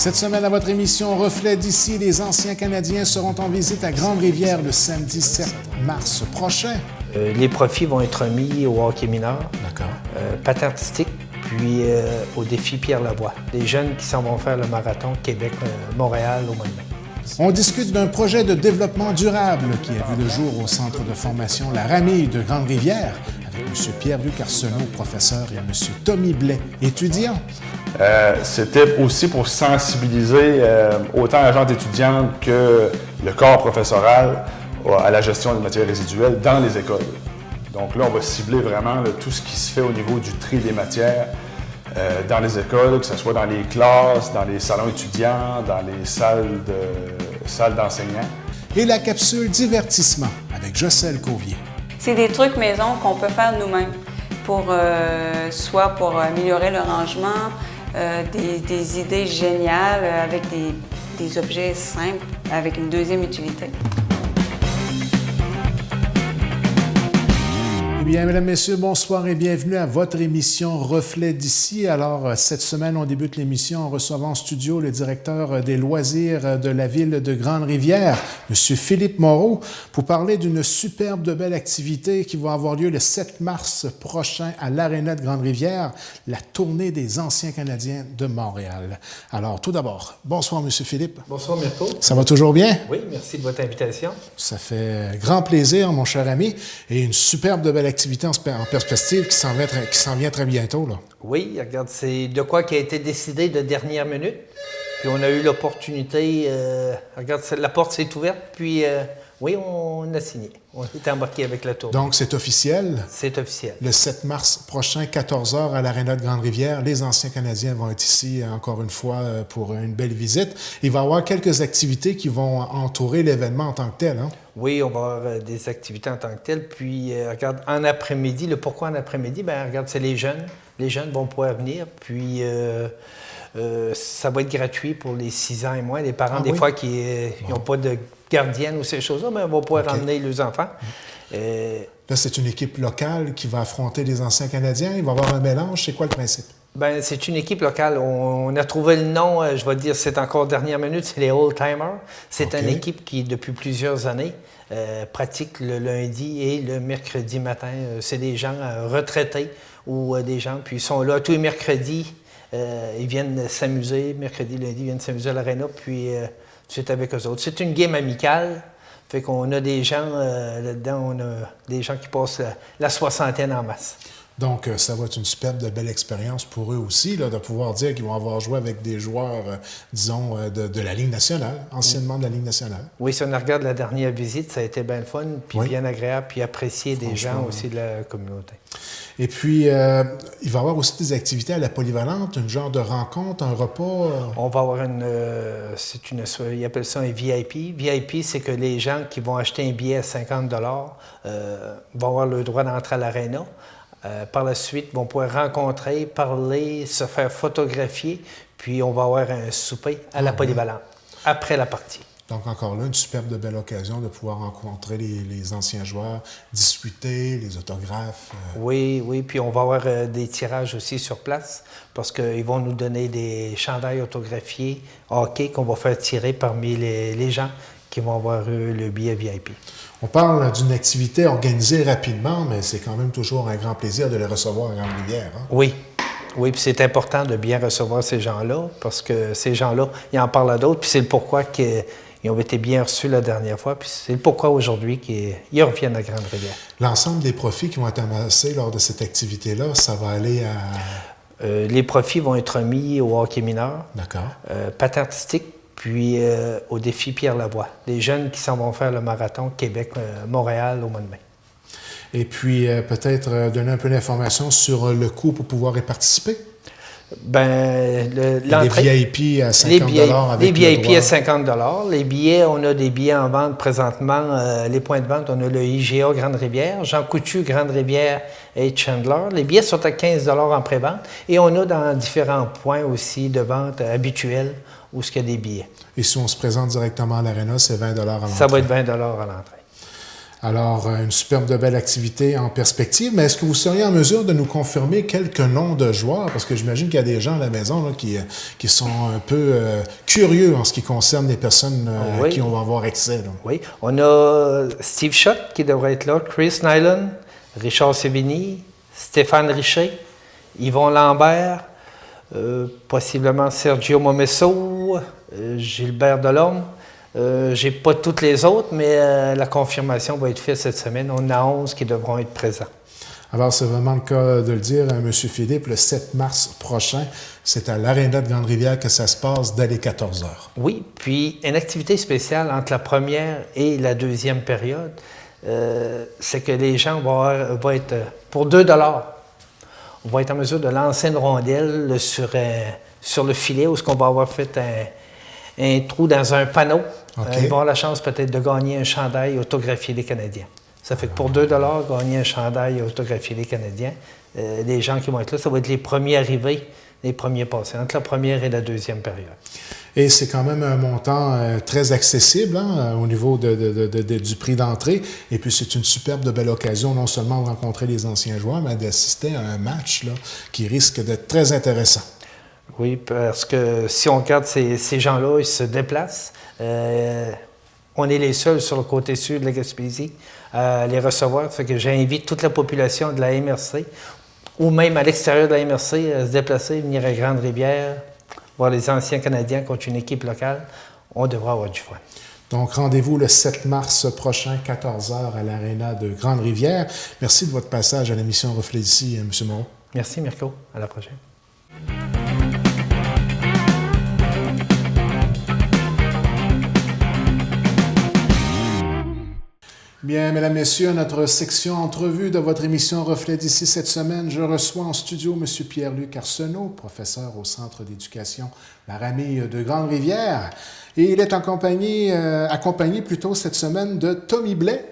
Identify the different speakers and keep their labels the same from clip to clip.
Speaker 1: Cette semaine, à votre émission Reflet d'ici, les anciens Canadiens seront en visite à Grande-Rivière le samedi 7 mars prochain.
Speaker 2: Les profits vont être mis au hockey mineur,
Speaker 1: D'accord.
Speaker 2: patin artistique, puis au défi Pierre Lavoie. Des jeunes qui s'en vont faire le marathon Québec-Montréal au mois de mai.
Speaker 1: On discute d'un projet de développement durable qui a vu le jour au centre de formation La Ramille de Grande-Rivière avec M. Pierre-Luc Arsenault, professeur, et M. Tommy Blais, étudiant.
Speaker 3: C'était aussi pour sensibiliser autant la gente étudiante que le corps professoral à la gestion des matières résiduelles dans les écoles. Donc là, on va cibler vraiment tout ce qui se fait au niveau du tri des matières dans les écoles, que ce soit dans les classes, dans les salons étudiants, dans les salles d'enseignants.
Speaker 1: Et la capsule divertissement avec Jocelyne Covier.
Speaker 4: C'est des trucs maison qu'on peut faire nous-mêmes, soit pour améliorer le rangement, des idées géniales avec des objets simples avec une deuxième utilité.
Speaker 1: Eh bien, mesdames, messieurs, bonsoir et bienvenue à votre émission Reflet d'ici. Alors, cette semaine, on débute l'émission en recevant en studio le directeur des loisirs de la ville de Grande-Rivière, M. Philippe Moreau, pour parler d'une superbe de belle activité qui va avoir lieu le 7 mars prochain à l'Aréna de Grande-Rivière, la tournée des anciens Canadiens de Montréal. Alors, tout d'abord, bonsoir, M. Philippe.
Speaker 2: Bonsoir, Mirko.
Speaker 1: Ça va toujours bien?
Speaker 2: Oui, merci de votre invitation.
Speaker 1: Ça fait grand plaisir, mon cher ami, et une superbe de belle activité en perspective qui s'en vient très bientôt, là.
Speaker 2: Oui, regarde, c'est de quoi qui a été décidé de dernière minute. Puis on a eu l'opportunité, regarde, la porte s'est ouverte, puis oui, on a signé. On est embarqué avec la tournée.
Speaker 1: Donc, c'est officiel.
Speaker 2: C'est officiel.
Speaker 1: Le 7 mars prochain, 14h à l'Aréna de Grande-Rivière, les anciens Canadiens vont être ici encore une fois pour une belle visite. Il va y avoir quelques activités qui vont entourer l'événement en tant que tel, hein? Oui,
Speaker 2: on va avoir des activités en tant que telles. Puis, regarde, en après-midi, le pourquoi en après-midi, bien, regarde, c'est les jeunes. Les jeunes vont pouvoir venir. Puis, ça va être gratuit pour les 6 ans et moins. Les parents, fois, qui n'ont pas de gardienne ou ces choses-là, mais vont pouvoir emmener leurs enfants.
Speaker 1: Là, c'est une équipe locale qui va affronter les anciens Canadiens. Il va y avoir un mélange. C'est quoi le principe? Bien,
Speaker 2: c'est une équipe locale. On a trouvé le nom, je vais dire, c'est encore dernière minute, c'est les Old Timers. C'est une équipe qui, depuis plusieurs années, pratique le lundi et le mercredi matin. C'est des gens retraités ou des gens, puis ils sont là tous les mercredis. Ils viennent s'amuser. Mercredi, lundi, ils viennent s'amuser à l'aréna, puis c'est avec eux autres. C'est une game amicale. Fait qu'on a des gens là-dedans, on a des gens qui passent la soixantaine en masse.
Speaker 1: Donc, ça va être une superbe de belle expérience pour eux aussi, là, de pouvoir dire qu'ils vont avoir joué avec des joueurs, disons, de la Ligue nationale, anciennement de la Ligue nationale.
Speaker 2: Oui, si on regarde la dernière visite, ça a été bien le fun, puis bien agréable, puis apprécié des gens aussi de la communauté.
Speaker 1: Et puis, il va y avoir aussi des activités à la polyvalente, une genre de rencontre, un repas.
Speaker 2: On va avoir ils appellent ça un VIP. VIP, c'est que les gens qui vont acheter un billet à 50 $ vont avoir le droit d'entrer à l'aréna. Par la suite, vont pouvoir rencontrer, parler, se faire photographier, puis on va avoir un souper à la polyvalente, après la partie.
Speaker 1: Donc, encore là, une superbe de belle occasion de pouvoir rencontrer les anciens joueurs, discuter, les autographes.
Speaker 2: Oui, puis on va avoir des tirages aussi sur place, parce qu'ils vont nous donner des chandails autographiés hockey qu'on va faire tirer parmi les gens qui vont avoir eu le billet VIP.
Speaker 1: On parle d'une activité organisée rapidement, mais c'est quand même toujours un grand plaisir de les recevoir à Grande-Rivière, hein?
Speaker 2: Oui, puis c'est important de bien recevoir ces gens-là, parce que ces gens-là, ils en parlent à d'autres, puis c'est le pourquoi qu'ils ont été bien reçus la dernière fois, puis c'est le pourquoi aujourd'hui qu'ils reviennent à Grande-Rivière.
Speaker 1: L'ensemble des profits qui vont être amassés lors de cette activité-là, ça va aller à...
Speaker 2: les profits vont être mis au hockey mineur.
Speaker 1: D'accord.
Speaker 2: Patin artistique, puis au défi Pierre Lavoie. Les jeunes qui s'en vont faire le marathon Québec-Montréal au mois de mai.
Speaker 1: Et puis, peut-être donner un peu d'informations sur le coût pour pouvoir y participer?
Speaker 2: Bien,
Speaker 1: l'entrée... Les VIP à 50 $.
Speaker 2: Les VIP à 50 $. Les billets, on a des billets en vente présentement. Les points de vente, on a le IGA Grande-Rivière, Jean Coutu Grande-Rivière et Chandler. Les billets sont à 15 $ en pré-vente. Et on a dans différents points aussi de vente habituels où il y a des billets.
Speaker 1: Et si on se présente directement à l'aréna, c'est 20 $ à l'entrée?
Speaker 2: Ça va être 20 $ à l'entrée.
Speaker 1: Alors, une superbe de belle activité en perspective. Mais est-ce que vous seriez en mesure de nous confirmer quelques noms de joueurs? Parce que j'imagine qu'il y a des gens à la maison là, qui sont un peu curieux en ce qui concerne les personnes à qui on va avoir accès. Là.
Speaker 2: Oui, on a Steve Schott qui devrait être là, Chris Nyland, Richard Sévigny, Stéphane Richer, Yvon Lambert, possiblement Sergio Momesso, Gilbert Delorme. J'ai pas toutes les autres, mais la confirmation va être faite cette semaine. On a 11 qui devront être présents.
Speaker 1: Alors, c'est vraiment le cas de le dire, M. Philippe, le 7 mars prochain, c'est à l'Aréna de Grande-Rivière que ça se passe dès les 14 heures.
Speaker 2: Oui, puis une activité spéciale entre la première et la deuxième période, c'est que les gens vont être, pour 2 $, on va être en mesure de lancer une rondelle sur le filet où on va avoir fait un trou dans un panneau.
Speaker 1: Okay.
Speaker 2: Ils vont avoir la chance peut-être de gagner un chandail autographié des Canadiens. Ça fait que pour 2 $, gagner un chandail autographié des Canadiens, les gens qui vont être là, ça va être les premiers arrivés, les premiers passés, entre la première et la deuxième période.
Speaker 1: Et c'est quand même un montant très accessible au niveau du prix d'entrée. Et puis, c'est une superbe de belle occasion, non seulement de rencontrer les anciens joueurs, mais d'assister à un match là, qui risque d'être très intéressant.
Speaker 2: Oui, parce que si on regarde ces gens-là, ils se déplacent. On est les seuls sur le côté sud de la Gaspésie à les recevoir. Fait que j'invite toute la population de la MRC, ou même à l'extérieur de la MRC, à se déplacer, venir à Grande-Rivière, voir les anciens Canadiens contre une équipe locale. On devra avoir du fun.
Speaker 1: Donc, rendez-vous le 7 mars prochain, 14h, à l'Aréna de Grande-Rivière. Merci de votre passage à l'émission Reflet d'ici, M. Moreau.
Speaker 2: Merci, Mirko. À la prochaine.
Speaker 1: Bien, mesdames, messieurs, à notre section entrevue de votre émission Reflet d'ici cette semaine, je reçois en studio M. Pierre-Luc Arsenault, professeur au Centre d'éducation Laramie de Grande-Rivière. Et il est accompagné cette semaine de Tommy Blais,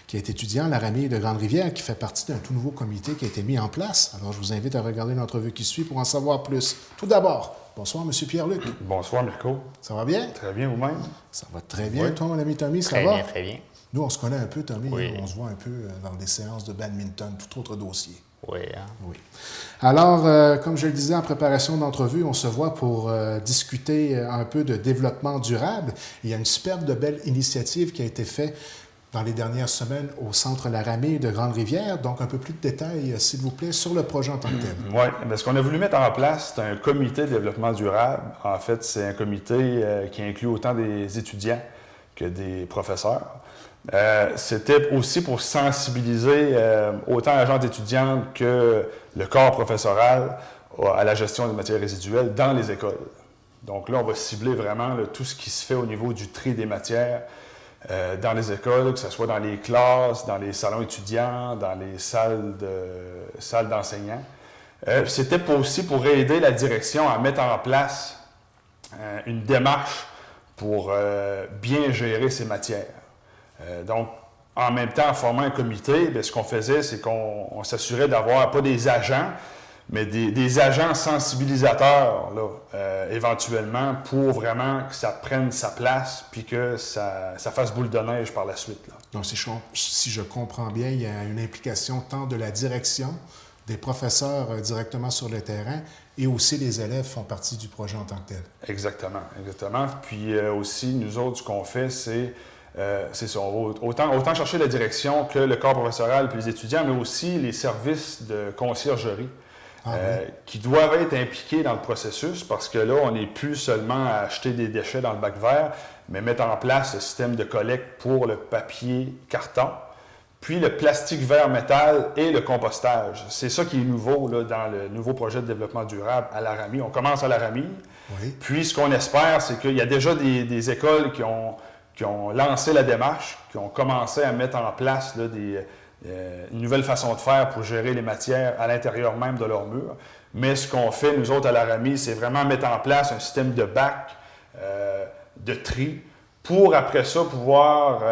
Speaker 1: qui est étudiant à Laramie de Grande-Rivière, qui fait partie d'un tout nouveau comité qui a été mis en place. Alors, je vous invite à regarder l'entrevue qui suit pour en savoir plus. Tout d'abord, bonsoir, M. Pierre-Luc.
Speaker 3: Bonsoir, Mirko.
Speaker 1: Ça va bien?
Speaker 3: Très bien, vous-même?
Speaker 1: Ça va très bien. Oui. Toi, mon ami Tommy, ça
Speaker 5: très
Speaker 1: va?
Speaker 5: Très bien, très bien.
Speaker 1: Nous, on se connaît un peu, Tommy.
Speaker 5: Oui.
Speaker 1: On se voit un peu dans des séances de badminton, tout autre dossier.
Speaker 5: Oui. Hein?
Speaker 1: Oui. Alors, comme je le disais en préparation d'entrevue, on se voit pour discuter un peu de développement durable. Il y a une superbe de belle initiative qui a été faite dans les dernières semaines au Centre Laramie de Grande-Rivière. Donc, un peu plus de détails, s'il vous plaît, sur le projet en tant que tel.
Speaker 3: Oui, ce qu'on a voulu mettre en place, c'est un comité de développement durable. En fait, c'est un comité qui inclut autant des étudiants que des professeurs. C'était aussi pour sensibiliser autant l'agence étudiante que le corps professoral à la gestion des matières résiduelles dans les écoles. Donc là, on va cibler vraiment tout ce qui se fait au niveau du tri des matières dans les écoles, que ce soit dans les classes, dans les salons étudiants, dans les salles d'enseignants. C'était aussi pour aider la direction à mettre en place une démarche pour bien gérer ces matières. Donc, en même temps, en formant un comité, bien, ce qu'on faisait, c'est qu'on s'assurait d'avoir pas des agents, mais des agents sensibilisateurs, là, éventuellement, pour vraiment que ça prenne sa place puis que ça fasse boule de neige par la suite. Là.
Speaker 1: Donc, si je comprends bien, il y a une implication tant de la direction, des professeurs directement sur le terrain, et aussi les élèves font partie du projet en tant que tel.
Speaker 3: Exactement, exactement. Puis aussi, nous autres, ce qu'on fait, c'est ça. On va autant chercher la direction que le corps professoral puis les étudiants, mais aussi les services de conciergerie qui doivent être impliqués dans le processus parce que là, on n'est plus seulement à acheter des déchets dans le bac vert, mais mettre en place le système de collecte pour le papier carton, puis le plastique vert métal et le compostage. C'est ça qui est nouveau là, dans le nouveau projet de développement durable à Laramie. On commence à Laramie. Oui. Puis ce qu'on espère, c'est qu'il y a déjà des écoles qui ont lancé la démarche, qui ont commencé à mettre en place là, une nouvelle façon de faire pour gérer les matières à l'intérieur même de leur mur. Mais ce qu'on fait, nous autres, à Laramie, c'est vraiment mettre en place un système de bac, de tri, pour après ça pouvoir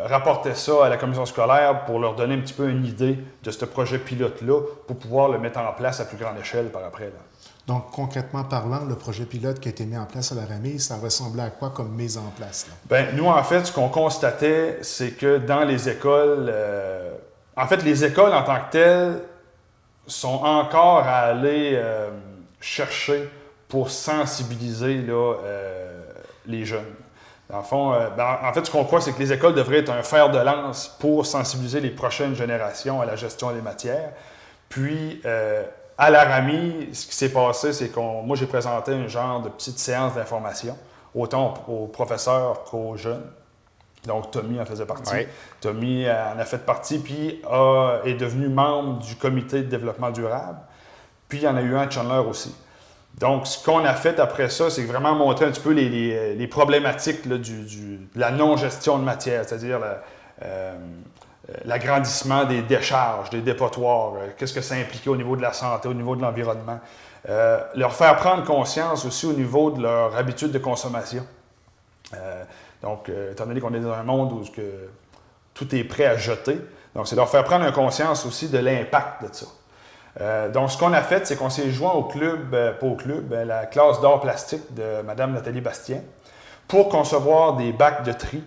Speaker 3: rapporter ça à la commission scolaire pour leur donner un petit peu une idée de ce projet pilote-là pour pouvoir le mettre en place à plus grande échelle par après. Là.
Speaker 1: Donc, concrètement parlant, le projet pilote qui a été mis en place à Laramie, ça ressemblait à quoi comme mise en place? Là?
Speaker 3: Bien, nous, en fait, ce qu'on constatait, c'est que dans les écoles, en fait, les écoles en tant que telles sont encore à aller chercher pour sensibiliser là, les jeunes. Dans le fond, en fait, ce qu'on croit, c'est que les écoles devraient être un fer de lance pour sensibiliser les prochaines générations à la gestion des matières. Puis, à Laramie, ce qui s'est passé, c'est moi, j'ai présenté un genre de petite séance d'information, autant aux professeurs qu'aux jeunes. Donc, Tommy en faisait partie.
Speaker 2: Oui.
Speaker 3: Tommy en a fait partie, puis est devenu membre du comité de développement durable. Puis, il y en a eu un à Chandler aussi. Donc, ce qu'on a fait après ça, c'est vraiment montrer un petit peu les problématiques là, de la non-gestion de matière, c'est-à-dire l'agrandissement des décharges, des dépotoirs, qu'est-ce que ça impliquait au niveau de la santé, au niveau de l'environnement. Leur faire prendre conscience aussi au niveau de leur habitude de consommation. Donc, étant donné qu'on est dans un monde où tout est prêt à jeter, donc c'est leur faire prendre conscience aussi de l'impact de ça. Donc, ce qu'on a fait, c'est qu'on s'est joint au club, pas au club, la classe d'art plastique de Mme Nathalie Bastien pour concevoir des bacs de tri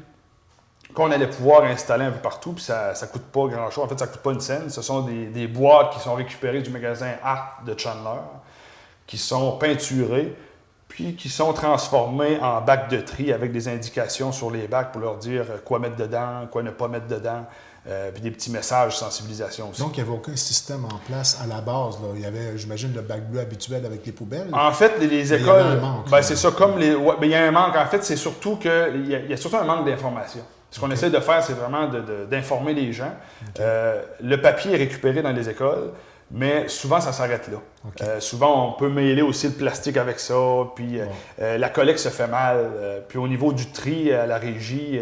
Speaker 3: qu'on allait pouvoir installer un peu partout, puis ça ne coûte pas grand-chose. En fait, ça ne coûte pas une scène. Ce sont des boîtes qui sont récupérées du magasin Art de Chandler, qui sont peinturées, puis qui sont transformées en bacs de tri avec des indications sur les bacs pour leur dire quoi mettre dedans, quoi ne pas mettre dedans, puis des petits messages de sensibilisation aussi.
Speaker 1: Donc, il n'y avait aucun système en place à la base. Là. Il y avait, j'imagine, le bac bleu habituel avec les poubelles.
Speaker 3: En fait, les écoles,
Speaker 1: il y avait un manque,
Speaker 3: c'est ça, comme les... Ouais, il y a un manque. En fait, c'est surtout qu'il y a surtout un manque d'information. Ce qu'on essaie de faire, c'est vraiment d'informer les gens. Le papier est récupéré dans les écoles, mais souvent, ça s'arrête là. Souvent, on peut mêler aussi le plastique avec ça, puis la collecte se fait mal. Puis au niveau du tri à la régie,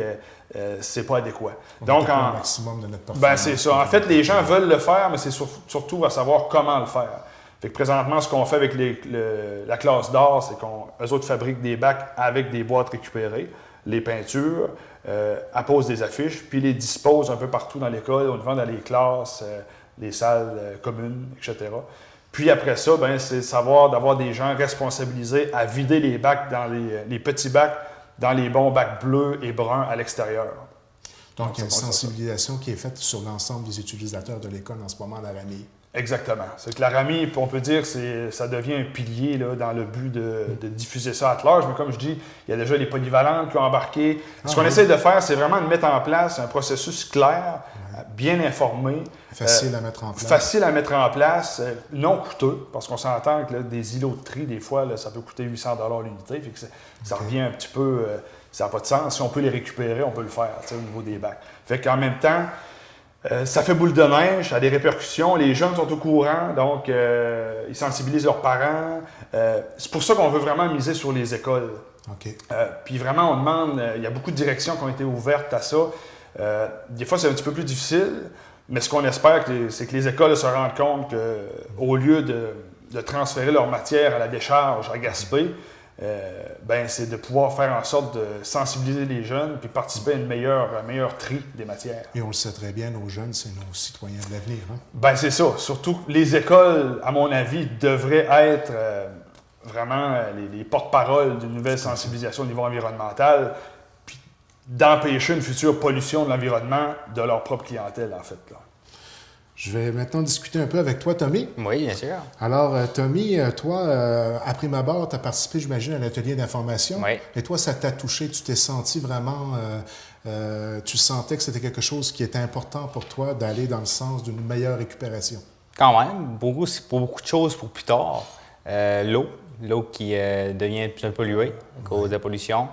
Speaker 3: c'est pas adéquat. Donc,
Speaker 1: un maximum de notre performance.
Speaker 3: C'est ça. En fait, les gens veulent le faire, mais c'est surtout à savoir comment le faire. Fait que présentement, ce qu'on fait avec la classe d'art, c'est qu'eux autres fabriquent des bacs avec des boîtes récupérées, les peintures, apposent des affiches, puis les disposent un peu partout dans l'école, on le vend dans les classes, les salles communes, etc. Puis après ça, c'est d'avoir des gens responsabilisés à vider les bacs dans les petits bacs, dans les bons bacs bleus et bruns à l'extérieur.
Speaker 1: Donc, il y a une sensibilisation qui est faite sur l'ensemble des utilisateurs de l'école en ce moment à Laramie.
Speaker 3: Exactement. C'est que Laramie, on peut dire que ça devient un pilier là, dans le but de diffuser ça à large. Mais comme je dis, il y a déjà les polyvalentes qui ont embarqué. Ce qu'on essaie de faire, c'est vraiment de mettre en place un processus clair, bien informé.
Speaker 1: Facile à mettre en place.
Speaker 3: Facile à mettre en place, non coûteux, parce qu'on s'entend que là, des îlots de tri, des fois, là, ça peut coûter 800 $ l'unité. Fait que ça revient un petit peu... ça n'a pas de sens. Si on peut les récupérer, on peut le faire au niveau des bacs. Fait qu'en même temps, ça fait boule de neige, ça a des répercussions. Les jeunes sont au courant, donc ils sensibilisent leurs parents. C'est pour ça qu'on veut vraiment miser sur les écoles. Puis vraiment, on demande, il y a beaucoup de directions qui ont été ouvertes à ça. Des fois, c'est un petit peu plus difficile, mais ce qu'on espère, c'est que les écoles se rendent compte qu'au lieu de transférer leur matière à la décharge, à Gaspé, c'est de pouvoir faire en sorte de sensibiliser les jeunes puis participer à un meilleur tri des matières.
Speaker 1: Et on le sait très bien, nos jeunes, c'est nos citoyens de l'avenir.
Speaker 3: C'est ça. Surtout, les écoles, à mon avis, devraient être vraiment les porte-paroles d'une nouvelle sensibilisation au niveau environnemental, puis d'empêcher une future pollution de l'environnement de leur propre clientèle, en fait. Là.
Speaker 1: Je vais maintenant discuter un peu avec toi, Tommy.
Speaker 2: Oui, bien sûr.
Speaker 1: Alors, Tommy, toi, à prime abord, tu as participé, j'imagine, à l'atelier d'information.
Speaker 2: Oui.
Speaker 1: Et toi, ça t'a touché, tu t'es senti vraiment... tu sentais que c'était quelque chose qui était important pour toi d'aller dans le sens d'une meilleure récupération.
Speaker 5: Quand même, c'est pour beaucoup de choses pour plus tard. L'eau qui devient de plus en plus polluée à cause de la pollution.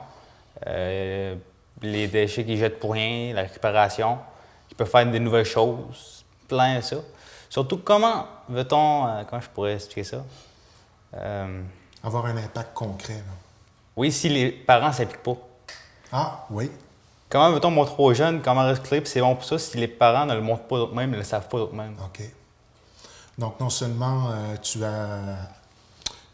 Speaker 5: Les déchets qui jettent pour rien, la récupération, qui peuvent faire des nouvelles choses. Plein de ça. Surtout, comment je pourrais expliquer ça?
Speaker 1: Avoir un impact concret. Là.
Speaker 5: Oui, si les parents ne s'appliquent pas.
Speaker 1: Ah, oui.
Speaker 5: Comment veut-on montrer aux jeunes comment recycler, puis c'est bon pour ça, si les parents ne le montrent pas d'eux-mêmes, ne le savent pas d'eux-mêmes?
Speaker 1: OK. Donc, non seulement tu as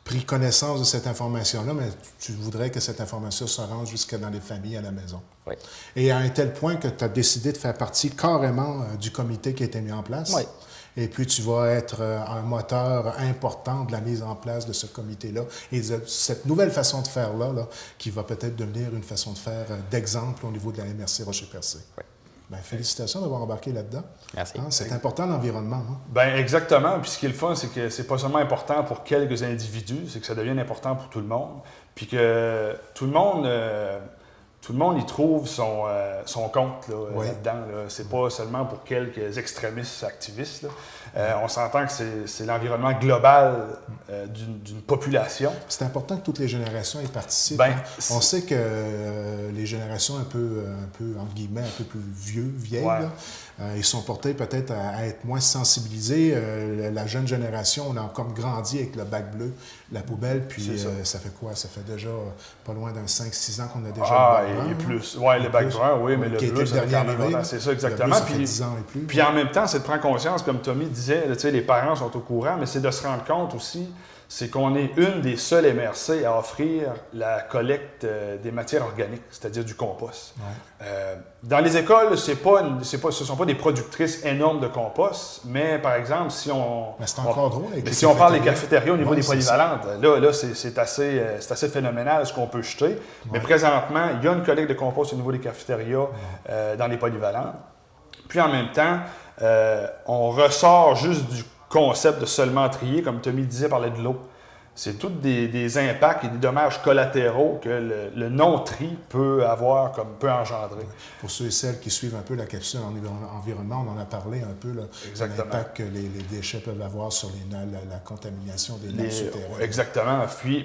Speaker 1: pris connaissance de cette information-là, mais tu voudrais que cette information se rende jusque dans les familles à la maison.
Speaker 5: Oui.
Speaker 1: Et à un tel point que tu as décidé de faire partie carrément du comité qui a été mis en place.
Speaker 5: Oui.
Speaker 1: et puis tu vas être un moteur important de la mise en place de ce comité-là et de cette nouvelle façon de faire-là, là, qui va peut-être devenir une façon de faire d'exemple au niveau de la MRC Rocher-Percé.
Speaker 5: Oui.
Speaker 1: Bien, félicitations d'avoir embarqué là-dedans.
Speaker 5: Merci.
Speaker 1: Hein, c'est important l'environnement. Hein?
Speaker 3: Bien, exactement. Puis ce qui est le fun, c'est que c'est pas seulement important pour quelques individus, c'est que ça devient important pour tout le monde. Puis que tout le monde y trouve son compte là,
Speaker 1: Oui.
Speaker 3: là-dedans. Là. C'est pas seulement pour quelques extrémistes activistes. Là. On s'entend que c'est l'environnement global d'une population.
Speaker 1: C'est important que toutes les générations y participent.
Speaker 3: Ben,
Speaker 1: hein. On sait que les générations un peu, entre guillemets, un peu plus vieilles,
Speaker 3: Ouais.
Speaker 1: là, ils sont portés peut-être à être moins sensibilisés. La jeune génération, on a comme grandi avec le bac bleu, la poubelle, puis
Speaker 3: C'est
Speaker 1: ça fait quoi? Ça fait déjà pas loin d'un 5-6 ans qu'on a déjà
Speaker 3: Ah,
Speaker 1: le bac brun.
Speaker 3: et plus. Oui, le bac brun, oui, mais le
Speaker 1: qui a été
Speaker 3: bleu,
Speaker 1: le
Speaker 3: ça fait
Speaker 1: dernier
Speaker 3: quand même
Speaker 1: arrivé.
Speaker 3: longtemps. C'est ça,
Speaker 1: Le
Speaker 3: exactement.
Speaker 1: bleu, ça fait 10 ans et plus.
Speaker 3: Puis en même temps, c'est de prendre conscience, comme Tommy disait, tu sais, les parents sont au courant, mais c'est de se rendre compte aussi, c'est qu'on est une des seules MRC à offrir la collecte des matières organiques, c'est-à-dire du compost.
Speaker 1: Ouais.
Speaker 3: Dans les écoles, ce ne sont pas des productrices énormes de compost, mais par exemple, si on...
Speaker 1: Mais c'est encore drôle avec
Speaker 3: mais
Speaker 1: les
Speaker 3: si on parle des
Speaker 1: cafétérias.
Speaker 3: cafétérias au niveau
Speaker 1: Ouais,
Speaker 3: des
Speaker 1: c'est ça.
Speaker 3: polyvalentes, là c'est assez phénoménal ce qu'on peut jeter. Mais présentement, il y a une collecte de compost au niveau des cafétérias dans les polyvalentes. Puis en même temps, on ressort juste du concept de seulement trier, comme Tommy disait, parlait de l'eau. C'est tous des impacts et des dommages collatéraux que le non-tri peut avoir, peut engendrer.
Speaker 1: Pour ceux et celles qui suivent un peu la capsule environnement, on en a parlé un peu, là,
Speaker 3: Exactement.
Speaker 1: l'impact que les déchets peuvent avoir sur la contamination des nappes souterraines.
Speaker 3: Exactement.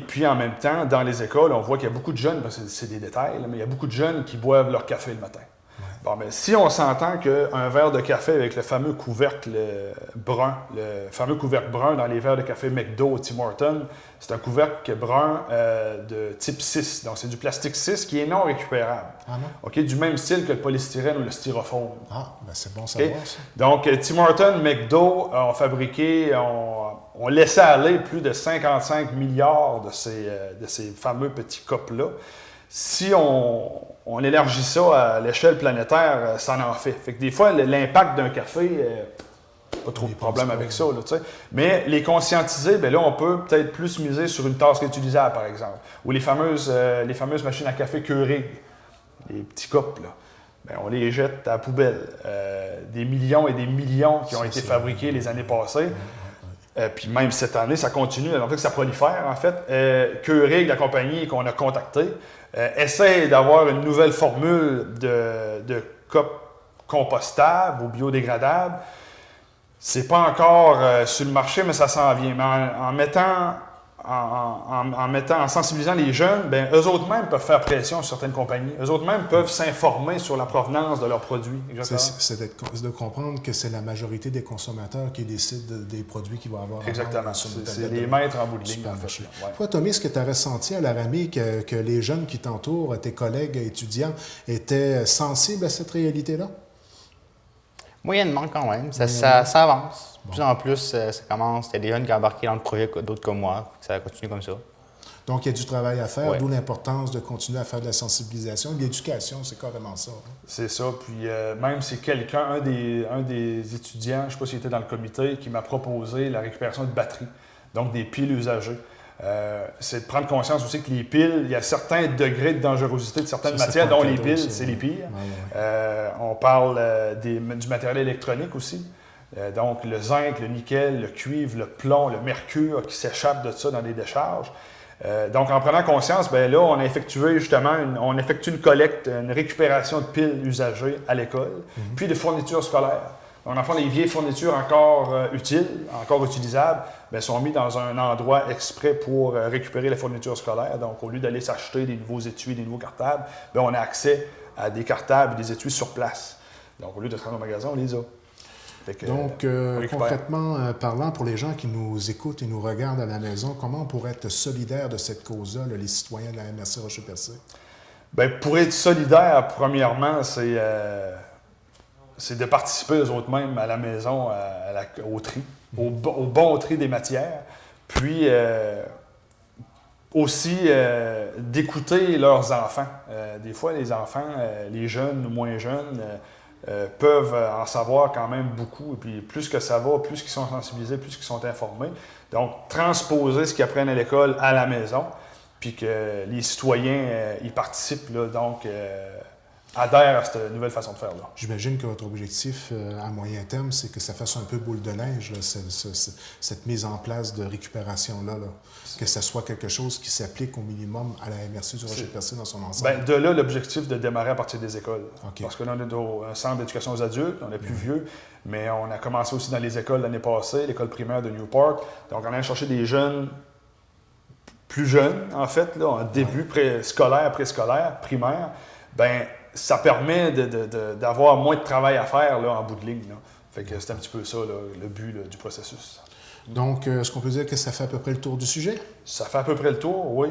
Speaker 3: Puis en même temps, dans les écoles, on voit qu'il y a beaucoup de jeunes, parce que c'est des détails, là, mais il y a beaucoup de jeunes qui boivent leur café le matin. Bon, mais si on s'entend qu'un verre de café avec le fameux couvercle brun, le fameux couvercle brun dans les verres de café McDo au Tim Hortons, c'est un couvercle brun de type 6. Donc, c'est du plastique 6 qui est non récupérable.
Speaker 1: Ah non?
Speaker 3: OK? Du même style que le polystyrène ou le styrofoam.
Speaker 1: Ah, ben c'est bon
Speaker 3: OK?
Speaker 1: savoir ça.
Speaker 3: Donc, Tim Hortons, McDo ont fabriqué, ont laissé aller plus de 55 milliards de ces fameux petits cups-là. Si on élargit ça à l'échelle planétaire, ça en fait. Fait que des fois, l'impact d'un café, pas trop de problème avec ça. Là, tu sais. Mais les conscientiser, bien là, on peut peut-être plus miser sur une tasse réutilisable, par exemple. Ou les fameuses machines à café Keurig, les petits cups, là. Bien, on les jette à la poubelle. Des millions et des millions qui ont été fabriqués les années passées. Puis même cette année, ça continue. En fait, ça prolifère, en fait. Keurig, la compagnie qu'on a contactée, essaie d'avoir une nouvelle formule de cup compostable ou biodégradable. C'est pas encore sur le marché, mais ça s'en vient. Mais en sensibilisant les jeunes, bien, eux autres mêmes peuvent faire pression sur certaines compagnies. Eux autres mêmes peuvent s'informer sur la provenance de leurs produits.
Speaker 1: C'est de comprendre que c'est la majorité des consommateurs qui décident des produits qu'ils vont avoir.
Speaker 3: Exactement. C'est les maîtres en bout de ligne, en fait. Ouais.
Speaker 1: Toi, Tommy, est-ce que tu as ressenti à Laramie que les jeunes qui t'entourent, tes collègues étudiants, étaient sensibles à cette réalité-là?
Speaker 5: Moyennement quand même. Ça avance. De plus en plus, ça commence. Il y a des jeunes qui ont embarqué dans le projet, d'autres comme moi. Ça continue comme ça.
Speaker 1: Donc, il y a du travail à faire,
Speaker 5: Ouais.
Speaker 1: d'où l'importance de continuer à faire de la sensibilisation. L'éducation, c'est carrément ça. Hein?
Speaker 3: C'est ça. Puis même c'est quelqu'un, un des étudiants, je ne sais pas s'il était dans le comité, qui m'a proposé la récupération de batteries, donc des piles usagées. C'est de prendre conscience aussi que les piles, il y a certains degrés de dangerosité de certaines
Speaker 1: Ça,
Speaker 3: matières,
Speaker 1: c'est pas
Speaker 3: dont
Speaker 1: un
Speaker 3: les
Speaker 1: cadeau,
Speaker 3: piles,
Speaker 1: ça.
Speaker 3: c'est les pires.
Speaker 1: Ouais.
Speaker 3: On parle du matériel électronique aussi. Donc le zinc, le nickel, le cuivre, le plomb, le mercure qui s'échappent de ça dans les décharges. Donc en prenant conscience, bien là, on a effectué justement une collecte, une récupération de piles usagées à l'école, puis de fournitures scolaires. Donc, en fait, les vieilles fournitures encore utiles, encore utilisables, bien, sont mises dans un endroit exprès pour récupérer les fournitures scolaires. Donc, au lieu d'aller s'acheter des nouveaux étuis, des nouveaux cartables, bien, on a accès à des cartables et des étuis sur place. Donc, au lieu de se rendre au magasin, on les a. Fait que,
Speaker 1: Donc,
Speaker 3: on récupère.
Speaker 1: concrètement parlant, pour les gens qui nous écoutent et nous regardent à la maison, comment on pourrait être solidaire de cette cause-là, là, les citoyens de la MRC Rocher-Percé?
Speaker 3: Bien, pour être solidaire, premièrement, c'est de participer eux autres mêmes à la maison, au tri, au bon tri des matières. Puis aussi d'écouter leurs enfants. Des fois, les enfants, les jeunes ou moins jeunes, peuvent en savoir quand même beaucoup. Et puis plus que ça va, plus qu'ils sont sensibilisés, plus qu'ils sont informés. Donc, transposer ce qu'ils apprennent à l'école à la maison, puis que les citoyens y participent, là, donc adhèrent à cette nouvelle façon de faire. Là.
Speaker 1: J'imagine que votre objectif à moyen terme, c'est que ça fasse un peu boule de neige, là, cette mise en place de récupération-là. Là. Que ça soit quelque chose qui s'applique au minimum à la MRC du Rocher-Percé dans son ensemble.
Speaker 3: Bien, de là, l'objectif de démarrer à partir des écoles.
Speaker 1: Okay.
Speaker 3: Parce que là, on est au centre d'éducation aux adultes, on est plus vieux, mais on a commencé aussi dans les écoles l'année passée, l'école primaire de Newport. Donc, on allait chercher des jeunes plus jeunes, en fait, là, en début scolaire, préscolaire, primaire. Bien, ça permet d'avoir moins de travail à faire là, en bout de ligne. Là. Fait que c'est un petit peu ça, là, le but là, du processus.
Speaker 1: Donc, est-ce qu'on peut dire que ça fait à peu près le tour du sujet?
Speaker 3: Ça fait à peu près le tour, oui.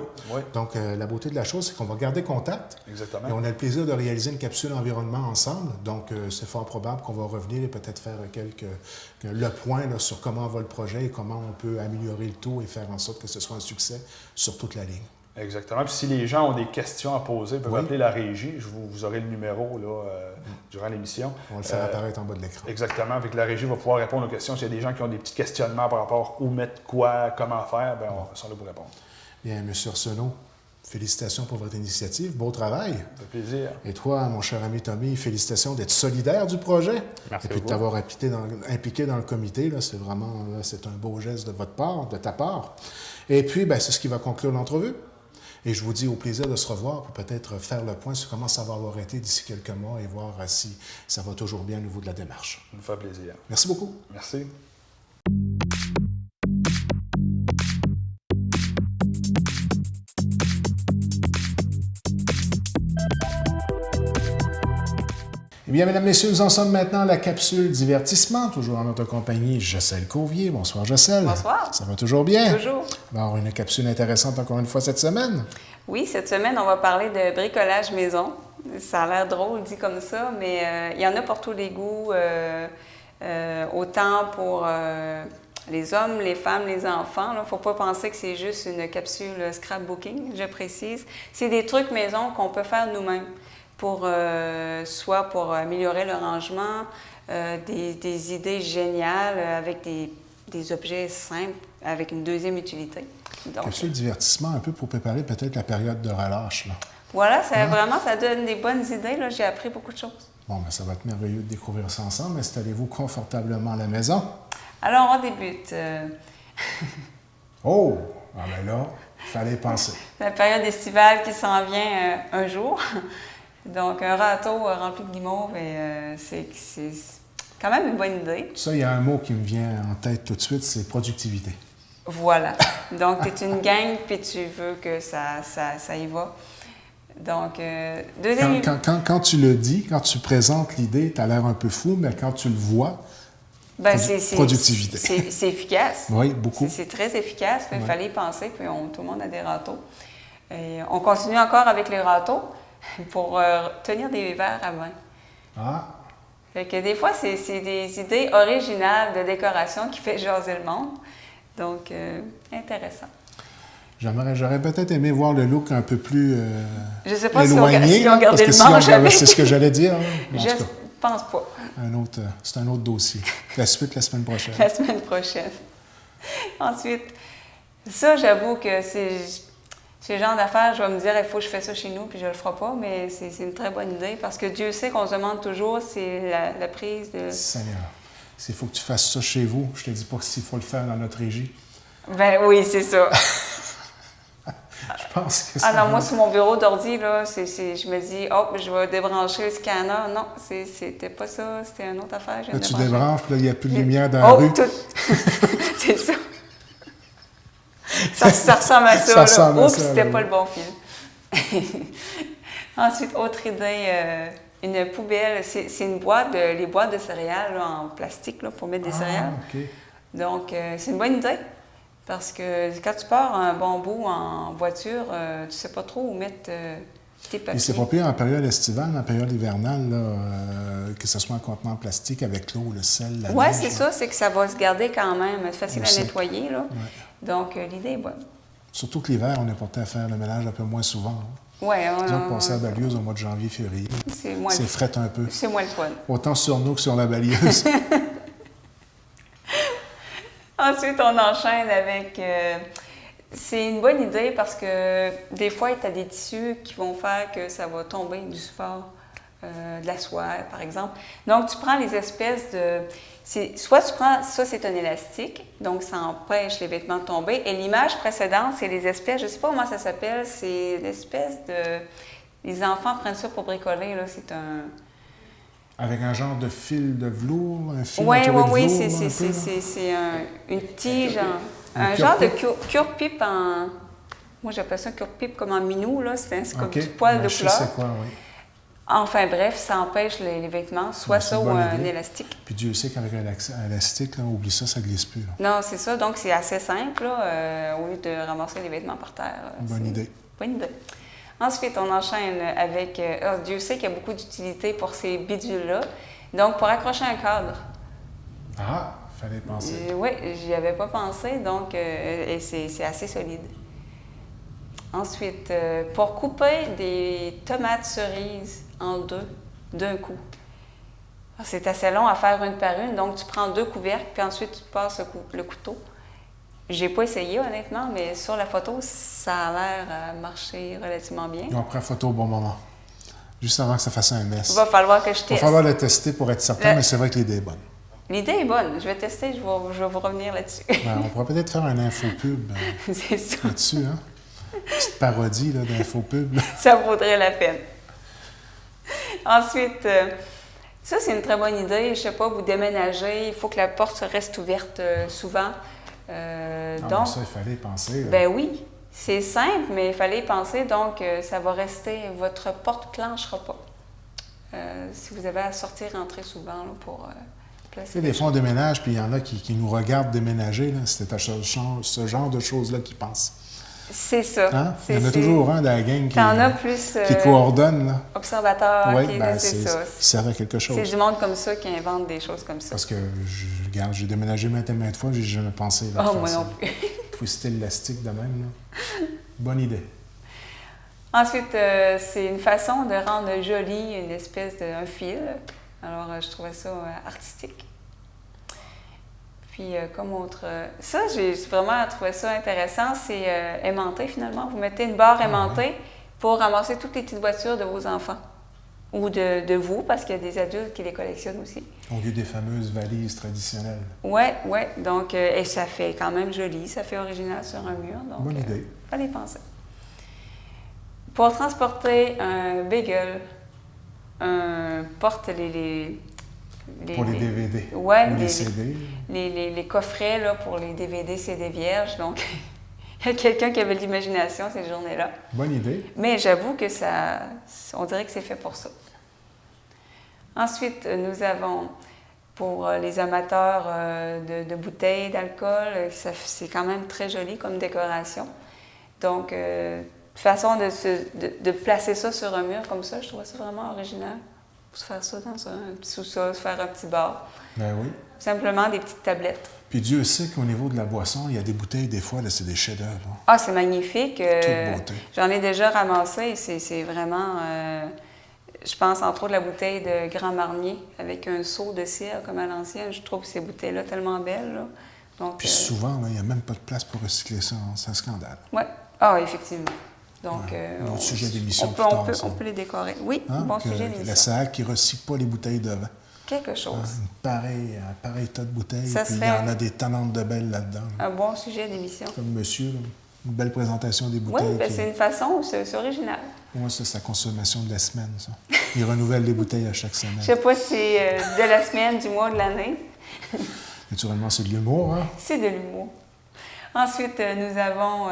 Speaker 1: Donc, la beauté de la chose, c'est qu'on va garder contact.
Speaker 3: Exactement.
Speaker 1: Et on a le plaisir de réaliser une capsule environnement ensemble. Donc, c'est fort probable qu'on va revenir et peut-être faire le point là, sur comment va le projet et comment on peut améliorer le tout et faire en sorte que ce soit un succès sur toute la ligne.
Speaker 3: Exactement. Puis si les gens ont des questions à poser, ils peuvent appeler la régie. Vous aurez le numéro là, durant l'émission.
Speaker 1: On va le faire apparaître en bas de l'écran.
Speaker 3: Exactement. Avec la régie, va pouvoir répondre aux questions. S'il y a des gens qui ont des petits questionnements par rapport à où mettre quoi, comment faire, bien, on sont là pour répondre.
Speaker 1: Bien, M. Arsenault, félicitations pour votre initiative. Beau travail.
Speaker 3: Ça fait plaisir.
Speaker 1: Et toi, mon cher ami Tommy, félicitations d'être solidaire du projet.
Speaker 5: Merci
Speaker 1: et puis de t'avoir impliqué dans le comité. Là, c'est vraiment c'est un beau geste de votre part, de ta part. Et puis, bien, c'est ce qui va conclure l'entrevue. Et je vous dis au plaisir de se revoir pour peut-être faire le point sur comment ça va avoir été d'ici quelques mois et voir si ça va toujours bien au niveau de la démarche.
Speaker 3: Ça nous fait plaisir.
Speaker 1: Merci beaucoup.
Speaker 3: Merci.
Speaker 1: Eh bien, mesdames, messieurs, nous en sommes maintenant à la capsule divertissement, toujours en notre compagnie, Jossel Courvier. Bonsoir, Jossel.
Speaker 4: Bonsoir.
Speaker 1: Ça va toujours bien?
Speaker 4: Toujours.
Speaker 1: On va avoir une capsule intéressante encore une fois cette semaine.
Speaker 4: Oui, cette semaine, on va parler de bricolage maison. Ça a l'air drôle dit comme ça, mais il y en a pour tous les goûts, autant pour les hommes, les femmes, les enfants. Il ne faut pas penser que c'est juste une capsule scrapbooking, je précise. C'est des trucs maison qu'on peut faire nous-mêmes, soit pour améliorer le rangement, des idées géniales avec des objets simples, avec une deuxième utilité. Donc,
Speaker 1: Capsule divertissement, un peu pour préparer peut-être la période de relâche. Là.
Speaker 4: Voilà, vraiment, ça donne des bonnes idées. Là. J'ai appris beaucoup de choses.
Speaker 1: Bon, bien, ça va être merveilleux de découvrir ça ensemble. Installez-vous confortablement à la maison.
Speaker 4: Alors, on débute.
Speaker 1: Oh! Ah ben là, il fallait y penser.
Speaker 4: La période estivale qui s'en vient un jour. Donc, un râteau rempli de guimauve, c'est quand même une bonne idée.
Speaker 1: Ça, il y a un mot qui me vient en tête tout de suite, c'est productivité.
Speaker 4: Voilà. Donc, tu es une gang, puis tu veux que ça y va. Donc, deuxième...
Speaker 1: Quand tu le dis, quand tu présentes l'idée, tu as l'air un peu fou, mais quand tu le vois,
Speaker 4: ben,
Speaker 1: productivité.
Speaker 4: C'est efficace.
Speaker 1: Oui, beaucoup.
Speaker 4: C'est très efficace. Il fallait y penser, puis tout le monde a des râteaux. Et on continue encore avec les râteaux pour tenir des verres à vin.
Speaker 1: Ah!
Speaker 4: Fait que des fois, c'est des idées originales de décoration qui fait jaser le monde. Donc, intéressant.
Speaker 1: J'aurais peut-être aimé voir le look un peu plus
Speaker 4: je sais pas
Speaker 1: éloigné.
Speaker 4: Si on gardé le manche avec.
Speaker 1: C'est ce que j'allais dire.
Speaker 4: Je pense pas.
Speaker 1: C'est un autre dossier. La suite la semaine prochaine.
Speaker 4: La semaine prochaine. Ensuite, ça, j'avoue que c'est le genre d'affaires, je vais me dire, il faut que je fasse ça chez nous, puis je le ferai pas, mais c'est une très bonne idée, parce que Dieu sait qu'on se demande toujours, c'est la prise de...
Speaker 1: Seigneur, s'il faut que tu fasses ça chez vous, je te dis pas s'il faut le faire dans notre régie.
Speaker 4: Ben oui, c'est ça.
Speaker 1: Je pense que
Speaker 4: non, moi, sur mon bureau d'ordi, là, je me dis, je vais débrancher le scanner. Non, c'était pas ça, c'était une autre affaire.
Speaker 1: Là, tu débranches, puis là, il n'y a plus de lumière dans la rue.
Speaker 4: C'est ça. Ça ressemble à ça. Oups, c'était pas le bon fil. Ensuite, autre idée, une poubelle. C'est une boîte, les boîtes de céréales là, en plastique là, pour mettre des céréales.
Speaker 1: Okay.
Speaker 4: Donc, c'est une bonne idée. Parce que quand tu pars un bon bout en voiture, tu ne sais pas trop où mettre tes papiers.
Speaker 1: Et c'est pas pire en période estivale, en période hivernale, là, que ce soit un contenant plastique avec l'eau, le sel, la neige.
Speaker 4: Oui, c'est ça, c'est que ça va se garder quand même. C'est facile à nettoyer. Là.
Speaker 1: Ouais.
Speaker 4: Donc, l'idée est bonne.
Speaker 1: Surtout que l'hiver, on est porté à faire le ménage un peu moins souvent. Hein.
Speaker 4: Ouais,
Speaker 1: Disons que passer à la balieuse au mois de janvier, février, c'est fret un peu.
Speaker 4: C'est moins le fun.
Speaker 1: Autant sur nous que sur la balieuse.
Speaker 4: Ensuite, on enchaîne avec... c'est une bonne idée parce que des fois, tu as des tissus qui vont faire que ça va tomber du support, de la soie, par exemple. Donc, tu prends les espèces de... Soit tu prends... Ça, c'est un élastique, donc ça empêche les vêtements de tomber. Et l'image précédente, c'est les espèces... Je ne sais pas comment ça s'appelle. C'est l'espèce de... Les enfants prennent ça pour bricoler, là. C'est un...
Speaker 1: Avec un genre de fil de velours, un fil
Speaker 4: Oui,
Speaker 1: entouré de velours,
Speaker 4: c'est une tige, un
Speaker 1: Une
Speaker 4: genre de
Speaker 1: cure-pipe.
Speaker 4: cure-pipe en... Moi, j'appelle ça un cure-pipe comme en minou, là. C'est comme
Speaker 1: OK.
Speaker 4: du poil
Speaker 1: Ben,
Speaker 4: de
Speaker 1: je
Speaker 4: couleur.
Speaker 1: sais quoi, oui.
Speaker 4: Enfin, bref, ça empêche les vêtements, soit
Speaker 1: C'est
Speaker 4: ça
Speaker 1: une
Speaker 4: ou
Speaker 1: bonne
Speaker 4: un
Speaker 1: idée.
Speaker 4: élastique.
Speaker 1: Puis Dieu sait qu'avec un élastique, là, oublie ça, ça glisse plus. Là.
Speaker 4: Non, c'est ça. Donc, c'est assez simple, là, au lieu de ramasser les vêtements par terre.
Speaker 1: Bonne idée.
Speaker 4: Bonne idée. Ensuite, on enchaîne avec... Dieu sait qu'il y a beaucoup d'utilité pour ces bidules-là. Donc, pour accrocher un cadre.
Speaker 1: Ah, fallait penser.
Speaker 4: Oui, j'y avais pas pensé, donc et c'est assez solide. Ensuite, pour couper des tomates cerises en deux, d'un coup. C'est assez long à faire une par une, donc tu prends 2 couvercles, puis ensuite tu passes le couteau. J'ai pas essayé, honnêtement, mais sur la photo, ça a l'air marcher relativement bien.
Speaker 1: On prend photo au bon moment. Juste avant que ça fasse un mess.
Speaker 4: Il va falloir que je
Speaker 1: Il va
Speaker 4: teste.
Speaker 1: falloir le tester pour être certain, mais c'est vrai que l'idée est bonne.
Speaker 4: L'idée est bonne. Je vais tester, je vais vous revenir là-dessus.
Speaker 1: Ben, on pourrait peut-être faire un infopub
Speaker 4: C'est ça.
Speaker 1: là-dessus, hein? Petite parodie là, d'infopub.
Speaker 4: Ça vaudrait la peine. Ensuite, ça, c'est une très bonne idée. Je sais pas, vous déménagez, il faut que la porte reste ouverte souvent. Donc,
Speaker 1: ça, il fallait y penser. Là.
Speaker 4: Ben oui, c'est simple, mais il fallait y penser. Donc, ça va rester, votre porte ne clenchera pas. Si vous avez à sortir, rentrer souvent là, pour placer.
Speaker 1: Tu sais, des fois, on déménage, puis il y en a qui nous regardent déménager. C'est à ce genre de choses-là qu'ils pensent.
Speaker 4: C'est ça.
Speaker 1: Hein? Il y en a toujours un dans la gang qui coordonne. Là.
Speaker 4: Observateur,
Speaker 1: Oui,
Speaker 4: c'est ça.
Speaker 1: Qui sert à quelque chose.
Speaker 4: C'est du monde comme ça qui invente des choses comme ça.
Speaker 1: Parce que, regarde, j'ai déménagé maintes et maintes fois, j'ai jamais pensé à
Speaker 4: Oh,
Speaker 1: faire
Speaker 4: moi
Speaker 1: ça.
Speaker 4: non plus.
Speaker 1: Twister l'élastique de même. Là. Bonne idée.
Speaker 4: Ensuite, c'est une façon de rendre joli une espèce un fil. Alors, je trouvais ça artistique. Puis, comme autre... ça, j'ai vraiment trouvé ça intéressant. C'est aimanté, finalement. Vous mettez une barre aimantée pour ramasser toutes les petites voitures de vos enfants. Ou de vous, parce qu'il y a des adultes qui les collectionnent aussi.
Speaker 1: Au lieu des fameuses valises traditionnelles.
Speaker 4: Oui. Donc, et ça fait quand même joli. Ça fait original sur un mur. Donc,
Speaker 1: bonne idée.
Speaker 4: Fallait penser. Pour transporter un bagel, porte
Speaker 1: pour les DVD.
Speaker 4: Oui,
Speaker 1: ou les CD.
Speaker 4: Les coffrets là, pour les DVD, CD vierges. Donc, il y a quelqu'un qui avait de l'imagination cette journée-là.
Speaker 1: Bonne idée.
Speaker 4: Mais j'avoue que on dirait que c'est fait pour ça. Ensuite, nous avons, pour les amateurs de bouteilles d'alcool, c'est quand même très joli comme décoration. Donc, façon de placer ça sur un mur comme ça, je trouve ça vraiment original. Pour faire ça dans un petit sous-sol, faire un petit bar.
Speaker 1: Ben oui.
Speaker 4: Simplement des petites tablettes.
Speaker 1: Puis Dieu sait qu'au niveau de la boisson, il y a des bouteilles, des fois, là, c'est des chefs-d'œuvre.
Speaker 4: Ah, c'est magnifique.
Speaker 1: Toute beauté.
Speaker 4: J'en ai déjà ramassé. C'est vraiment... je pense entre autres la bouteille de Grand Marnier avec un seau de cire comme à l'ancienne. Je trouve ces bouteilles-là tellement belles. Là. Donc,
Speaker 1: puis souvent, il n'y a même pas de place pour recycler ça. C'est un scandale.
Speaker 4: Oui. Ah, effectivement. Donc,
Speaker 1: un autre sujet d'émission
Speaker 4: on
Speaker 1: plus tard.
Speaker 4: On peut les décorer. Oui,
Speaker 1: hein?
Speaker 4: bon sujet d'émission.
Speaker 1: Le SAC qui ne recycle pas les bouteilles de vin.
Speaker 4: Quelque chose.
Speaker 1: Un pareil tas de bouteilles.
Speaker 4: Ça
Speaker 1: puis
Speaker 4: serait...
Speaker 1: il y en a des tonnantes de belles là-dedans.
Speaker 4: Un bon sujet d'émission.
Speaker 1: Comme monsieur, là, une belle présentation des bouteilles.
Speaker 4: Oui, c'est une façon, c'est original.
Speaker 1: Moi, c'est sa consommation de la semaine, ça. Il renouvelle les bouteilles à chaque semaine.
Speaker 4: Je ne sais pas si c'est de la semaine, du mois, de l'année.
Speaker 1: Naturellement, c'est de l'humour, hein?
Speaker 4: C'est de l'humour. Ensuite, nous avons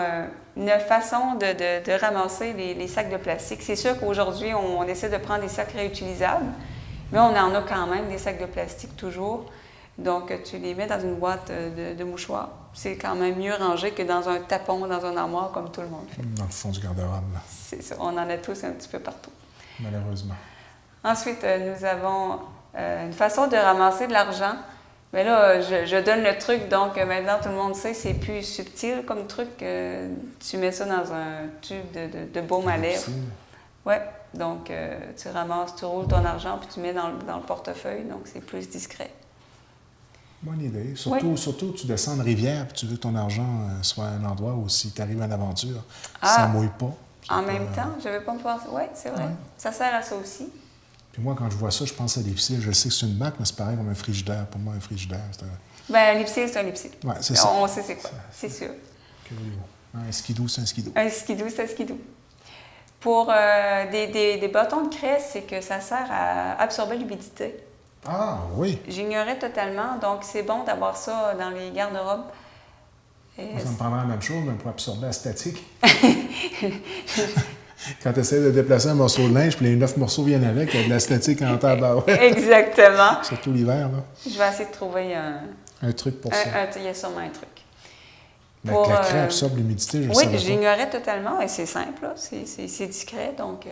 Speaker 4: une façon de ramasser les sacs de plastique. C'est sûr qu'aujourd'hui, on essaie de prendre des sacs réutilisables, mais on en a quand même des sacs de plastique toujours. Donc, tu les mets dans une boîte de mouchoirs. C'est quand même mieux rangé que dans un tapon, dans un armoire, comme tout le monde fait.
Speaker 1: Dans le fond du garde-robe, là.
Speaker 4: C'est ça. On en a tous un petit peu partout.
Speaker 1: Malheureusement.
Speaker 4: Ensuite, nous avons une façon de ramasser de l'argent Mais là, je donne le truc, donc maintenant tout le monde sait, c'est plus subtil comme truc. Tu mets ça dans un tube de baume à lèvres. Oui, donc tu ramasses, tu roules ton argent, puis tu mets dans le portefeuille, donc c'est plus discret.
Speaker 1: Bonne idée. Surtout, tu descends une rivière, puis tu veux que ton argent soit un endroit où si tu arrives à l'aventure, ça ne mouille pas.
Speaker 4: En même temps, je ne vais pas me penser. Oui, c'est vrai. Ouais. Ça sert à ça aussi.
Speaker 1: Puis moi, quand je vois ça, je pense à l'Ipsil. Je sais que c'est une bac, mais c'est pareil comme un frigidaire. Pour moi, un frigidaire, c'est un...
Speaker 4: Bien, l'Ipsil, c'est un Ipsil.
Speaker 1: Oui, c'est ça.
Speaker 4: On sait c'est quoi, c'est sûr.
Speaker 1: Que voulez-vous? Un skidoo, c'est un skidoo.
Speaker 4: Un skidoo, c'est un skidoo. Pour des bâtons de craie, c'est que ça sert à absorber l'humidité.
Speaker 1: Ah, oui.
Speaker 4: J'ignorais totalement, donc c'est bon d'avoir ça dans les garde-robes.
Speaker 1: Moi, ça me prendrait la même chose, mais pour absorber la statique. Quand tu essaies de déplacer un morceau de linge, puis les 9 morceaux viennent avec, il y a de la statique en tabarouette.
Speaker 4: Exactement.
Speaker 1: Surtout l'hiver, là.
Speaker 4: Je vais essayer de trouver
Speaker 1: un truc pour ça.
Speaker 4: Il y a sûrement un truc.
Speaker 1: Mais que la craie absorbe l'humidité, je ne savais pas.
Speaker 4: Oui, j'ignorais totalement, et c'est simple, là. C'est discret, donc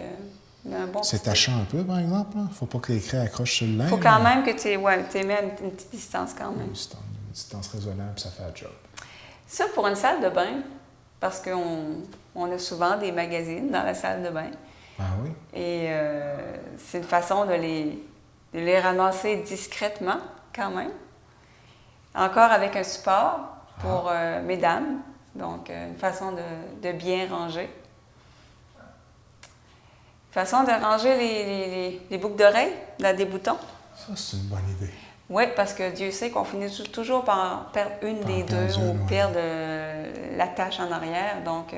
Speaker 4: un bon
Speaker 1: c'est tachant un peu, par exemple. Il ne faut pas que les craies accrochent sur le linge.
Speaker 4: Il faut quand même que tu mets à une petite distance quand même.
Speaker 1: Une distance raisonnable, ça fait un job.
Speaker 4: Ça, pour une salle de bain, parce qu'on a souvent des magazines dans la salle de bain.
Speaker 1: Ah oui?
Speaker 4: Et c'est une façon de les ramasser discrètement, quand même. Encore avec un support pour mesdames. Donc, une façon de bien ranger. Façon de ranger les boucles d'oreilles dans des boutons.
Speaker 1: Ça, c'est une bonne idée.
Speaker 4: Oui, parce que Dieu sait qu'on finit toujours par perdre une des deux ou perdre l'attache en arrière. Donc,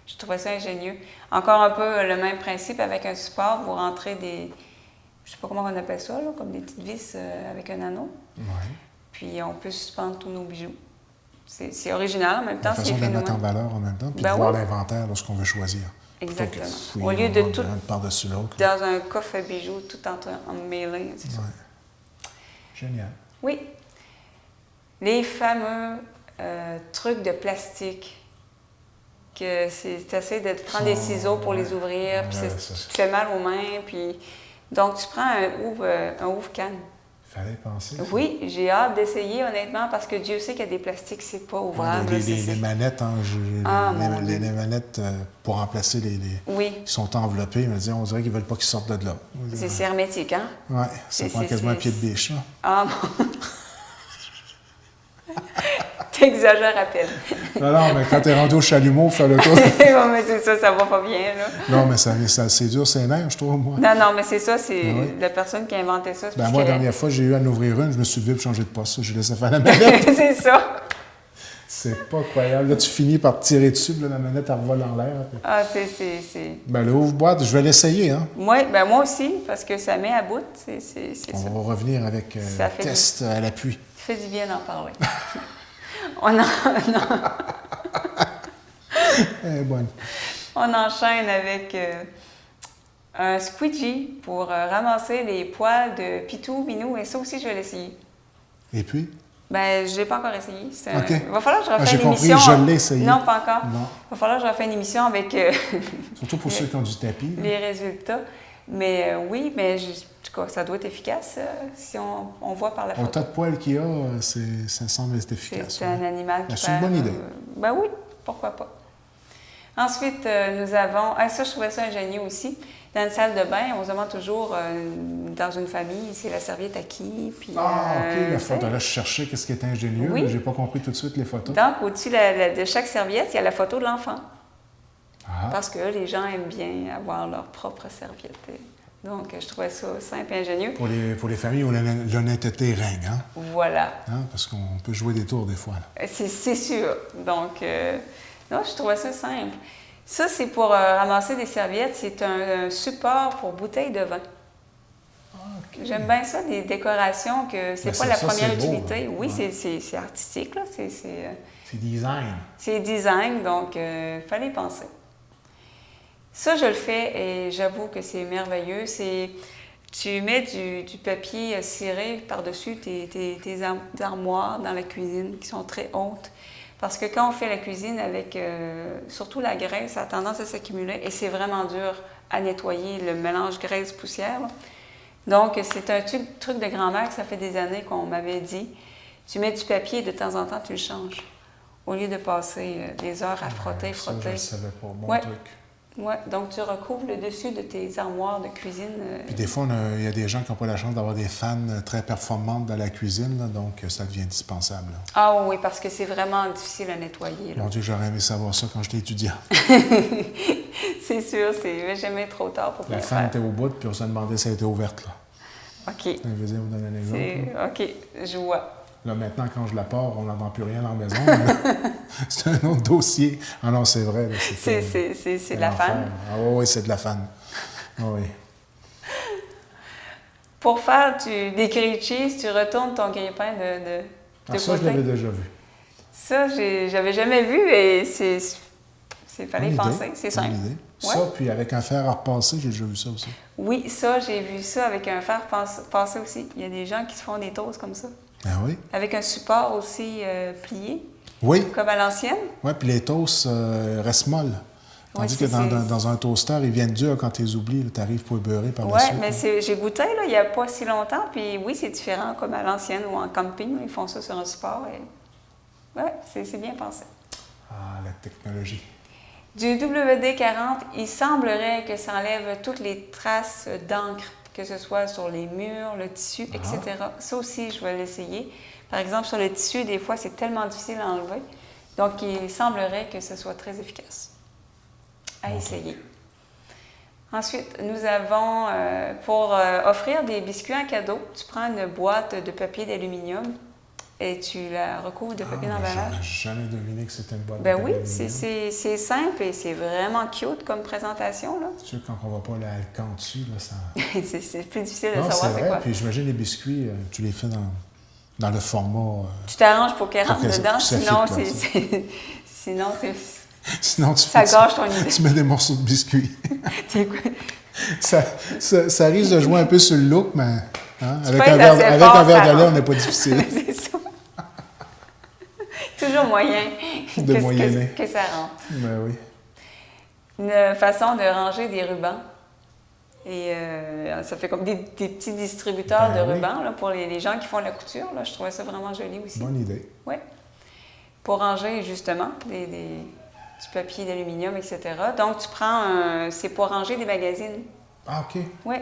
Speaker 4: je trouvais ça ingénieux. Encore un peu le même principe avec un support. Vous rentrez des... Je ne sais pas comment on appelle ça, là, comme des petites vis avec un anneau.
Speaker 1: Oui.
Speaker 4: Puis, on peut suspendre tous nos bijoux. C'est original en même temps.
Speaker 1: C'est une façon de mettre en valeur en même temps, puis de voir l'inventaire lorsqu'on veut choisir.
Speaker 4: Exactement. Au lieu de tout
Speaker 1: par-dessus l'autre.
Speaker 4: Dans un coffre à bijoux, tout en mêlé, c'est ça.
Speaker 1: Génial.
Speaker 4: Oui. Les fameux trucs de plastique, que c'est assez de prendre des ciseaux pour les ouvrir, puis tu te fais mal aux mains, puis... Donc, tu prends un ouvre-canne.
Speaker 1: Fallait penser.
Speaker 4: Oui, j'ai hâte d'essayer, honnêtement, parce que Dieu sait qu'il y a des plastiques, c'est pas ouvrable.
Speaker 1: Les manettes, les manettes pour remplacer les...
Speaker 4: Oui.
Speaker 1: Ils sont enveloppés, ils me disent, on dirait qu'ils veulent pas qu'ils sortent de là.
Speaker 4: C'est hermétique, hein?
Speaker 1: Oui, ça prend quasiment un pied de biche, là.
Speaker 4: Ah bon! T'exagères à peine.
Speaker 1: Non, mais quand t'es rendu au chalumeau, faire le tour...
Speaker 4: Non, mais c'est ça va pas bien, là.
Speaker 1: Non, mais c'est dur, c'est nerf, je trouve, moi.
Speaker 4: Non, mais c'est ça, c'est la personne qui a inventé ça.
Speaker 1: Moi, la dernière fois, j'ai eu à en ouvrir une, je me suis levé pour changer de poste. J'ai laissé faire la manette.
Speaker 4: C'est ça.
Speaker 1: C'est pas croyable. Là, tu finis par tirer dessus, là, la manette, elle revole en l'air. Puis...
Speaker 4: Ah, c'est...
Speaker 1: Ben, le ouvre-boîte, je vais l'essayer, hein?
Speaker 4: Oui, ben moi aussi, parce que ça met à bout, c'est ça.
Speaker 1: On va revenir avec un test à l'appui.
Speaker 4: Ça fait du bien d'en parler. On enchaîne avec un squeegee pour ramasser les poils de Pitou, Minou, et ça aussi, je vais l'essayer.
Speaker 1: Et puis?
Speaker 4: Ben, je ne l'ai pas encore essayé.
Speaker 1: Okay.
Speaker 4: Il va falloir que je refasse une
Speaker 1: compris,
Speaker 4: émission.
Speaker 1: Je l'ai essayé.
Speaker 4: Non, pas encore.
Speaker 1: Non.
Speaker 4: Il va falloir que je refasse une émission avec...
Speaker 1: Surtout pour ceux qui ont du tapis.
Speaker 4: Les résultats. Mais oui, mais en tout cas, ça doit être efficace si on voit par la photo.
Speaker 1: Au tas de poils qu'il y a, ça semble être efficace.
Speaker 4: C'est un animal qui
Speaker 1: c'est une bonne idée.
Speaker 4: Ben oui, pourquoi pas. Ensuite, nous avons... ça, je trouvais ça ingénieux aussi. Dans une salle de bain, on se demande toujours, dans une famille, c'est la serviette à qui. Puis,
Speaker 1: OK, la photo. Là, je cherchais qu'est-ce qui était ingénieux. Oui. J'ai pas compris tout de suite les photos.
Speaker 4: Donc, au-dessus de chaque serviette, il y a la photo de l'enfant.
Speaker 1: Ah.
Speaker 4: Parce que les gens aiment bien avoir leur propre serviette. Donc, je trouvais ça simple et ingénieux.
Speaker 1: Pour les familles où l'honnêteté règne, hein?
Speaker 4: Voilà.
Speaker 1: Hein? Parce qu'on peut jouer des tours des fois.
Speaker 4: C'est sûr. Donc, non, je trouvais ça simple. Ça, c'est pour ramasser des serviettes. C'est un support pour bouteilles de vin. Okay. J'aime bien ça, des décorations, que c'est pas la première utilité. Beau, oui, c'est artistique, là.
Speaker 1: C'est design.
Speaker 4: C'est design, donc il fallait y penser. Ça, je le fais et j'avoue que c'est merveilleux. Tu mets du papier ciré par-dessus tes armoires dans la cuisine qui sont très hautes. Parce que quand on fait la cuisine avec surtout la graisse, ça a tendance à s'accumuler et c'est vraiment dur à nettoyer le mélange graisse-poussière. Donc, c'est un truc de grand-mère que ça fait des années qu'on m'avait dit. Tu mets du papier et de temps en temps, tu le changes. Au lieu de passer des heures à frotter.
Speaker 1: Ça, je ne savais pas. Bon
Speaker 4: Ouais.
Speaker 1: truc.
Speaker 4: Oui, donc tu recouvres le dessus de tes armoires de cuisine.
Speaker 1: Puis des fois, il y a des gens qui n'ont pas la chance d'avoir des fans très performantes dans la cuisine, là, donc ça devient indispensable. Là.
Speaker 4: Ah oui, parce que c'est vraiment difficile à nettoyer. Là.
Speaker 1: Mon Dieu, j'aurais aimé savoir ça quand j'étais étudiant.
Speaker 4: C'est sûr, c'est jamais trop tard pour
Speaker 1: La
Speaker 4: bien
Speaker 1: fan
Speaker 4: faire.
Speaker 1: était au bout, puis on se demandait si elle était ouverte. Là.
Speaker 4: OK.
Speaker 1: Ça veut dire, vous donner un exemple. là.
Speaker 4: OK, je vois.
Speaker 1: Là, maintenant, quand je la pars, on n'entend plus rien dans la maison. mais c'est un autre dossier. Ah non, c'est vrai. Là,
Speaker 4: C'est de la
Speaker 1: l'enfer.
Speaker 4: fan.
Speaker 1: Ah oui, c'est de la fan. Ah oui.
Speaker 4: Pour faire des grilled cheese, tu retournes ton grille-pain de
Speaker 1: Ah, ça, je
Speaker 4: côté.
Speaker 1: l'avais déjà vu.
Speaker 4: Ça, j'avais jamais vu et fallait y
Speaker 1: Bonne
Speaker 4: penser.
Speaker 1: idée,
Speaker 4: C'est
Speaker 1: bonne
Speaker 4: simple.
Speaker 1: idée.
Speaker 4: Ouais.
Speaker 1: Ça, puis avec un fer à repasser, j'ai déjà vu ça aussi.
Speaker 4: Oui, ça, j'ai vu ça avec un fer passé aussi. Il y a des gens qui se font des toasts comme ça.
Speaker 1: Ah oui?
Speaker 4: Avec un support aussi plié,
Speaker 1: Oui,
Speaker 4: comme à l'ancienne.
Speaker 1: ouais, puis les toasts restent molles. Tandis
Speaker 4: Ouais,
Speaker 1: que dans un toaster, ils viennent durs quand tu les oublies. Tu arrives pour les beurrer par la
Speaker 4: Oui,
Speaker 1: suite.
Speaker 4: mais
Speaker 1: là.
Speaker 4: j'ai goûté là, il n'y a pas si longtemps. Puis oui, c'est différent, comme à l'ancienne ou en camping. Ils font ça sur un support. Oui, c'est bien pensé.
Speaker 1: Ah, la technologie.
Speaker 4: Du WD-40, il semblerait que ça enlève toutes les traces d'encre, que ce soit sur les murs, le tissu, etc. Ça aussi, je vais l'essayer. Par exemple, sur le tissu, des fois, c'est tellement difficile à enlever. Donc, il semblerait que ce soit très efficace à essayer. Ensuite, nous avons, pour offrir des biscuits en cadeau, tu prends une boîte de papier d'aluminium et tu la recouvres de papier d'emballage.
Speaker 1: J'aurais jamais deviné que c'était une boîte
Speaker 4: Ben
Speaker 1: de
Speaker 4: oui,
Speaker 1: papier d'aluminium.
Speaker 4: c'est simple et c'est vraiment cute comme présentation. Là.
Speaker 1: C'est sûr que quand on ne voit pas l'alcan dessus, là, ça...
Speaker 4: c'est plus difficile de
Speaker 1: Non, c'est
Speaker 4: savoir c'est
Speaker 1: vrai.
Speaker 4: quoi.
Speaker 1: Puis j'imagine les biscuits, tu les fais dans le format...
Speaker 4: Tu t'arranges pour qu'elle rentre
Speaker 1: Pour que ça-
Speaker 4: dedans,
Speaker 1: pour que ça
Speaker 4: sinon
Speaker 1: fitte, là,
Speaker 4: sinon c'est
Speaker 1: Sinon, tu
Speaker 4: ça gâche ton idée.
Speaker 1: tu mets des morceaux de biscuits.
Speaker 4: C'est quoi?
Speaker 1: ça risque de jouer un peu sur le look, mais hein, avec
Speaker 4: pèses
Speaker 1: un verre,
Speaker 4: assez
Speaker 1: avec
Speaker 4: fort,
Speaker 1: un verre
Speaker 4: ça
Speaker 1: de lait, on
Speaker 4: rentre.
Speaker 1: n'est pas difficile.
Speaker 4: C'est ça. Toujours moyen
Speaker 1: De moyenner.
Speaker 4: que ça rentre.
Speaker 1: Ben oui.
Speaker 4: Une façon de ranger des rubans. Et ça fait comme des petits distributeurs
Speaker 1: Ben
Speaker 4: de
Speaker 1: oui.
Speaker 4: rubans là, pour les gens qui font la couture. Là. Je trouvais ça vraiment joli aussi.
Speaker 1: Bonne idée.
Speaker 4: Oui. Pour ranger, justement, du papier d'aluminium, etc. Donc, tu prends c'est pour ranger des magazines.
Speaker 1: Ah, OK.
Speaker 4: Oui.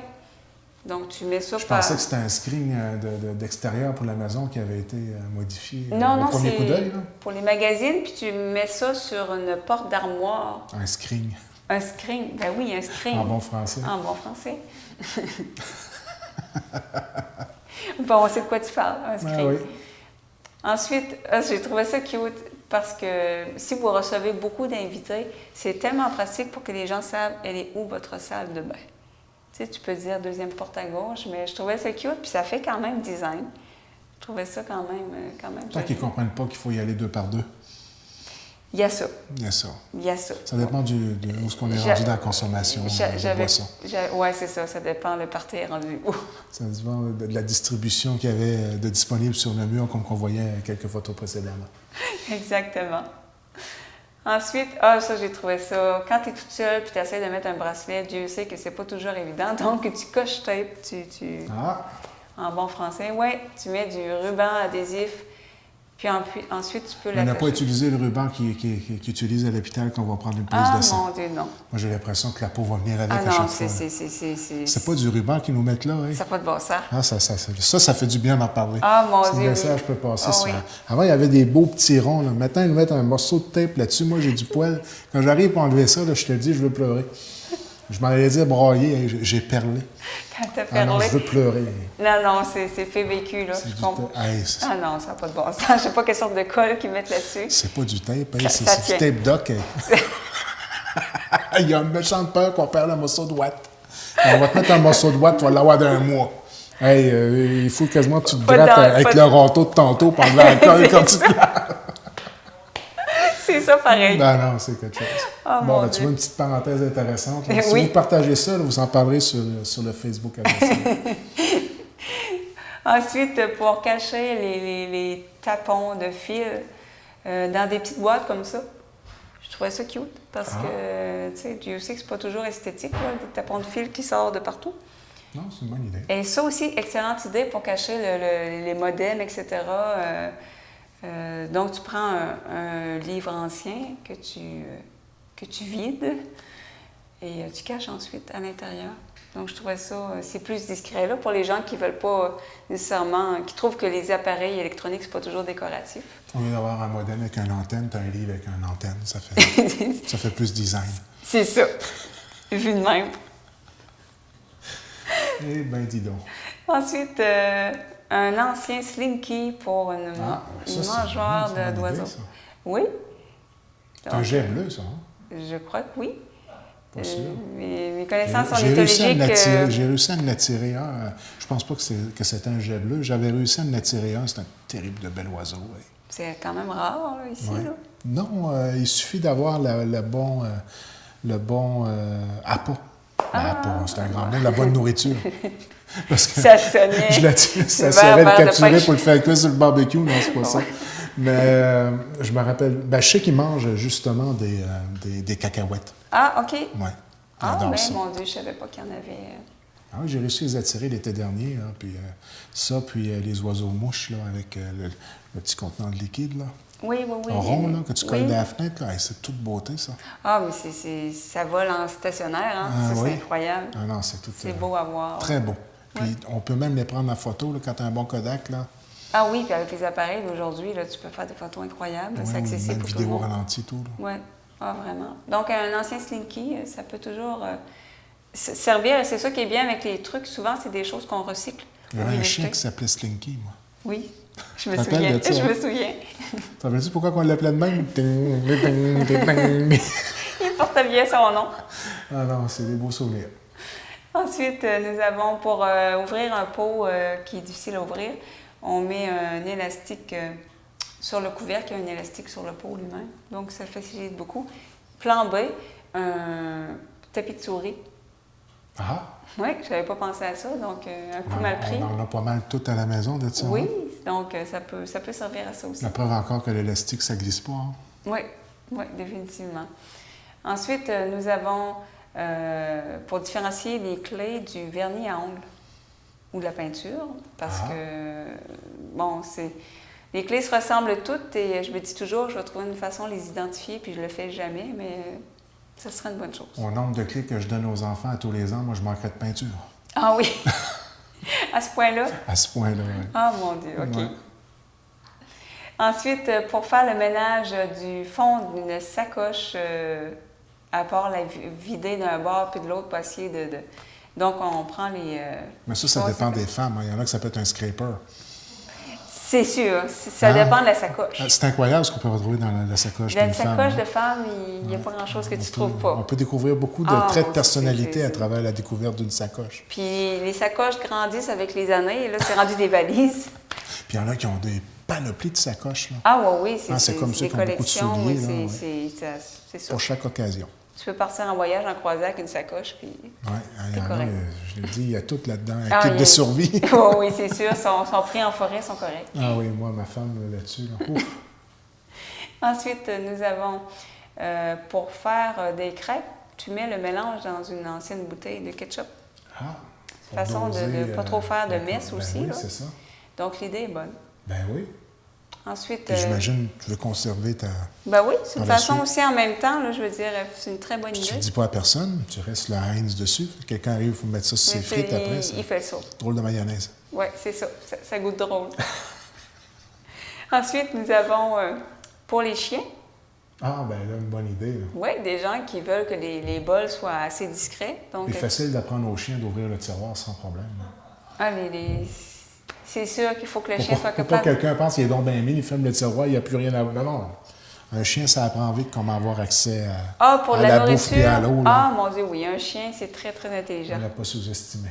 Speaker 4: Donc, tu mets ça
Speaker 1: Je pensais que c'était un screen d'extérieur pour la maison qui avait été modifié
Speaker 4: Non,
Speaker 1: au premier coup d'œil.
Speaker 4: c'est
Speaker 1: là.
Speaker 4: pour les magazines, puis tu mets ça sur une porte d'armoire.
Speaker 1: Un screen,
Speaker 4: Un screen. Ben oui, un screen.
Speaker 1: en bon français.
Speaker 4: En bon français. Bon, on sait de quoi tu parles, un screen.
Speaker 1: Ah oui.
Speaker 4: Ensuite, j'ai trouvé ça cute parce que si vous recevez beaucoup d'invités, c'est tellement pratique pour que les gens savent elle est où votre salle de bain. Tu sais, tu peux dire deuxième porte à gauche, mais je trouvais ça cute, puis ça fait quand même design. Je trouvais ça quand même
Speaker 1: Tant
Speaker 4: joli.
Speaker 1: qu'ils ne comprennent pas qu'il faut y aller 2 par 2.
Speaker 4: Il y a ça.
Speaker 1: Il y a ça.
Speaker 4: Il y a ça.
Speaker 1: Ça dépend de où est-ce qu'on est
Speaker 4: J'a-
Speaker 1: rendu dans la consommation de boissons.
Speaker 4: Oui, c'est ça. Ça dépend, le party est rendu où.
Speaker 1: Ça dépend de la distribution qu'il y avait de disponible sur le mur, comme qu'on voyait quelques photos précédemment.
Speaker 4: Exactement. Ensuite, ça, j'ai trouvé ça. Quand tu es toute seule puis tu essaies de mettre un bracelet, Dieu sait que c'est pas toujours évident. Donc, tu coches tape,
Speaker 1: Ah!
Speaker 4: en bon français. Oui, tu mets du ruban adhésif, puis ensuite, tu peux
Speaker 1: On n'a pas
Speaker 4: l'attacher.
Speaker 1: utilisé le ruban qui utilise à l'hôpital quand on va prendre une prise
Speaker 4: Ah,
Speaker 1: de sang.
Speaker 4: mon Dieu, non.
Speaker 1: Moi, j'ai l'impression que la peau va venir avec
Speaker 4: Ah
Speaker 1: à
Speaker 4: non,
Speaker 1: chaque fois.
Speaker 4: c'est
Speaker 1: C'est pas du ruban qu'ils nous mettent là, hein?
Speaker 4: Ça n'a pas de bon sens.
Speaker 1: Ah, ça fait du bien d'en parler.
Speaker 4: Ah, mon
Speaker 1: Ce
Speaker 4: Dieu,
Speaker 1: message
Speaker 4: oui.
Speaker 1: peut passer
Speaker 4: Ah,
Speaker 1: souvent.
Speaker 4: oui.
Speaker 1: Avant, il y avait des beaux petits ronds. Là. Maintenant, ils nous mettent un morceau de tape là-dessus. Moi, j'ai du poil. Quand j'arrive pour enlever ça, là, je te le dis, je veux pleurer. Je m'en allais dire brailler, hein, j'ai perlé.
Speaker 4: Quand t'as
Speaker 1: Ah non,
Speaker 4: perlé.
Speaker 1: je veux pleurer.
Speaker 4: Non, c'est fait vécu, là.
Speaker 1: C'est
Speaker 4: Je
Speaker 1: du
Speaker 4: comprends.
Speaker 1: tape. Hey, c'est-
Speaker 4: Ah non, ça n'a pas de bon sens. Je sais pas quelle sorte de colle qu'ils mettent là-dessus.
Speaker 1: c'est pas du tape, hein,
Speaker 4: Ça
Speaker 1: c'est du
Speaker 4: tient.
Speaker 1: tape doc. Hein. Il y a une méchante peur qu'on perd le morceau de ouate. On va te mettre un morceau de ouate, tu vas l'avoir d'un mois. Hey, il faut quasiment que tu te
Speaker 4: Pas
Speaker 1: grattes
Speaker 4: dans-
Speaker 1: avec
Speaker 4: pas-
Speaker 1: le râteau de tantôt pendant la colle quand tu te
Speaker 4: C'est ça, pareil.
Speaker 1: Ben non, c'est quelque chose.
Speaker 4: Oh,
Speaker 1: bon,
Speaker 4: mon
Speaker 1: ben, tu
Speaker 4: Dieu.
Speaker 1: vois une petite parenthèse intéressante. là. Si
Speaker 4: Oui.
Speaker 1: vous partagez ça, là, vous en parlerez sur le Facebook à
Speaker 4: Ensuite, pour cacher les tapons de fil dans des petites boîtes comme ça, je trouvais ça cute parce que, tu sais, Dieu sait que c'est pas toujours esthétique, là, des tapons de fil qui sortent de partout.
Speaker 1: Non, c'est une bonne idée.
Speaker 4: Et ça aussi, excellente idée pour cacher les modems, etc. Donc, tu prends un livre ancien que tu vides et tu caches ensuite à l'intérieur. Donc, je trouvais ça, c'est plus discret là pour les gens qui ne veulent pas nécessairement, qui trouvent que les appareils électroniques, c'est pas toujours décoratif.
Speaker 1: Au lieu d'avoir un modèle avec une antenne, tu as un livre avec une antenne. Ça fait plus design.
Speaker 4: C'est ça, vu de même.
Speaker 1: Eh bien, dis donc.
Speaker 4: Ensuite, un ancien slinky pour une mangeoire d'oiseaux. Oui.
Speaker 1: C'est un jet bleu, ça, hein?
Speaker 4: Je crois que oui.
Speaker 1: Pas sûr.
Speaker 4: Mes connaissances sont
Speaker 1: J'ai réussi
Speaker 4: mythologiques.
Speaker 1: à en attirer un. Je pense pas que c'était un jet bleu. J'avais réussi à en attirer un. C'est un terrible de bel oiseau. Oui.
Speaker 4: C'est quand même rare, là, ici.
Speaker 1: Ouais.
Speaker 4: Là.
Speaker 1: Non, il suffit d'avoir le bon appât. Appât, c'est un grand mot, la bonne nourriture. Parce que
Speaker 4: Ça sonnait.
Speaker 1: ça serait le capturer pour le faire cuire sur le barbecue. Non, c'est pas ça. Mais je me rappelle, je sais qu'il mange justement des cacahuètes.
Speaker 4: Ah, OK.
Speaker 1: Oui.
Speaker 4: Ah,
Speaker 1: J'adore
Speaker 4: ben,
Speaker 1: ça.
Speaker 4: mon Dieu, je savais pas qu'il y en avait.
Speaker 1: Ah oui, j'ai réussi à les attirer l'été dernier. Là, puis les oiseaux-mouches là, avec le petit contenant de liquide. Là.
Speaker 4: Oui.
Speaker 1: En rond, là, que tu colles
Speaker 4: oui.
Speaker 1: dans la fenêtre. Là. Hey, c'est toute beauté, ça.
Speaker 4: Ah, mais ça vole en stationnaire. Hein?
Speaker 1: Ah,
Speaker 4: Ça,
Speaker 1: oui.
Speaker 4: c'est incroyable.
Speaker 1: Ah non, c'est tout.
Speaker 4: C'est beau à voir.
Speaker 1: Très beau. Puis on peut même les prendre en photo là, quand tu as un bon Kodak. Là.
Speaker 4: Ah oui, puis avec les appareils d'aujourd'hui, là, tu peux faire des photos incroyables.
Speaker 1: Ouais,
Speaker 4: c'est accessible
Speaker 1: même
Speaker 4: pour tout le
Speaker 1: vidéo
Speaker 4: monde.
Speaker 1: ralenti, tout.
Speaker 4: Oui, ah, vraiment. Donc, un ancien slinky, ça peut toujours servir. Et c'est ça qui est bien avec les trucs. Souvent, c'est des choses qu'on recycle.
Speaker 1: Il y avait un chien qui s'appelait Slinky, moi.
Speaker 4: Oui, je me
Speaker 1: Tu te rappelles
Speaker 4: souviens.
Speaker 1: de ça,
Speaker 4: Je
Speaker 1: hein?
Speaker 4: me souviens.
Speaker 1: Tu rappelles-tu pourquoi on l'appelait de même? Ting, ting, ting, ting.
Speaker 4: Il portait bien son nom.
Speaker 1: Ah non, c'est des beaux souvenirs.
Speaker 4: Ensuite, nous avons, pour ouvrir un pot qui est difficile à ouvrir, on met un élastique sur le couvercle et un élastique sur le pot lui-même. Donc, ça facilite beaucoup. Plan B, un tapis de souris.
Speaker 1: Ah!
Speaker 4: Oui, je n'avais pas pensé à ça, donc un coup mal pris.
Speaker 1: On en a pas mal tout à la maison de ça.
Speaker 4: Oui,
Speaker 1: hein?
Speaker 4: donc ça peut servir à ça aussi.
Speaker 1: La preuve encore que l'élastique, ça glisse pas. Hein?
Speaker 4: Oui, définitivement. Ensuite, nous avons, pour différencier les clés du vernis à ongles ou de la peinture, parce que, bon, les clés se ressemblent toutes et je me dis toujours, je vais trouver une façon de les identifier, puis je le fais jamais, mais ça serait une bonne chose.
Speaker 1: Au nombre de clés que je donne aux enfants à tous les ans, moi, je manquerais de peinture.
Speaker 4: Ah oui, à ce point-là?
Speaker 1: À ce point-là, oui.
Speaker 4: Ah mon Dieu, OK.
Speaker 1: Ouais.
Speaker 4: Ensuite, pour faire le ménage du fond d'une sacoche, à part la vider d'un bord puis de l'autre, pour essayer de... Donc, on prend les...
Speaker 1: Mais ça dépend des femmes. Hein. Il y en a que ça peut être un scraper.
Speaker 4: C'est sûr. Ça dépend de la sacoche.
Speaker 1: C'est incroyable ce qu'on peut retrouver dans la sacoche
Speaker 4: Dans
Speaker 1: d'une
Speaker 4: une
Speaker 1: femme.
Speaker 4: sacoche
Speaker 1: hein.
Speaker 4: de femme, il n'y a pas grand-chose que tu ne trouves pas.
Speaker 1: On peut découvrir beaucoup de
Speaker 4: Ah,
Speaker 1: traits de
Speaker 4: mon Dieu,
Speaker 1: personnalité à
Speaker 4: c'est-
Speaker 1: travers la découverte d'une sacoche.
Speaker 4: Puis les sacoches grandissent avec les années. Et là, c'est rendu des valises.
Speaker 1: Puis il y en a qui ont des panoplies de sacoches. Là.
Speaker 4: Ah oui,
Speaker 1: c'est comme ceux
Speaker 4: des
Speaker 1: qui ont beaucoup de
Speaker 4: collections.
Speaker 1: souliers,
Speaker 4: Oui,
Speaker 1: là,
Speaker 4: c'est ça.
Speaker 1: Pour chaque occasion.
Speaker 4: Tu peux partir en voyage en croisière avec une sacoche. Puis...
Speaker 1: Oui, il y en a,
Speaker 4: correct.
Speaker 1: je l'ai dit, il y a tout là-dedans. Un
Speaker 4: Ah,
Speaker 1: kit
Speaker 4: il y
Speaker 1: de
Speaker 4: a-
Speaker 1: survie.
Speaker 4: oui, c'est sûr. Sont pris en forêt, sont corrects.
Speaker 1: Ah oui, moi, ma femme, là-dessus. Là. Ouf.
Speaker 4: Ensuite, nous avons, pour faire des crêpes, tu mets le mélange dans une ancienne bouteille de ketchup.
Speaker 1: Ah, pour
Speaker 4: Façon de
Speaker 1: doser,
Speaker 4: ne pas trop faire de
Speaker 1: ben,
Speaker 4: messe
Speaker 1: ben
Speaker 4: aussi.
Speaker 1: Oui,
Speaker 4: là.
Speaker 1: c'est ça.
Speaker 4: Donc, l'idée est bonne.
Speaker 1: Ben oui.
Speaker 4: Ensuite,
Speaker 1: Puis j'imagine que tu veux conserver ta...
Speaker 4: ben oui, c'est une
Speaker 1: par la
Speaker 4: façon
Speaker 1: suite.
Speaker 4: aussi en même temps, là, je veux dire, c'est une très bonne
Speaker 1: Puis tu
Speaker 4: idée.
Speaker 1: ne dis pas à personne, tu restes le Heinz dessus. Quelqu'un arrive, il faut mettre ça sur ses
Speaker 4: Mais
Speaker 1: frites après.
Speaker 4: il
Speaker 1: C'est
Speaker 4: fait ça.
Speaker 1: drôle de mayonnaise.
Speaker 4: Oui, c'est ça. Ça goûte drôle. Ensuite, nous avons, pour les chiens,
Speaker 1: Ah, ben là, une bonne idée. Là.
Speaker 4: oui, des gens qui veulent que les bols soient assez discrets. Donc,
Speaker 1: C'est facile d'apprendre aux chiens d'ouvrir le tiroir sans problème. là.
Speaker 4: c'est sûr qu'il faut que le chien
Speaker 1: Pour
Speaker 4: soit
Speaker 1: pas que
Speaker 4: capable.
Speaker 1: quelqu'un pense qu'il est donc bien mis, il ferme le tiroir, il n'y a plus rien à... Non, non. Un chien, ça apprend vite comment avoir accès
Speaker 4: Pour
Speaker 1: à
Speaker 4: la
Speaker 1: bouffe et
Speaker 4: nourriture.
Speaker 1: à l'eau. là.
Speaker 4: Ah, mon Dieu, oui, un chien, c'est très, très intelligent.
Speaker 1: On ne l'a pas sous-estimé.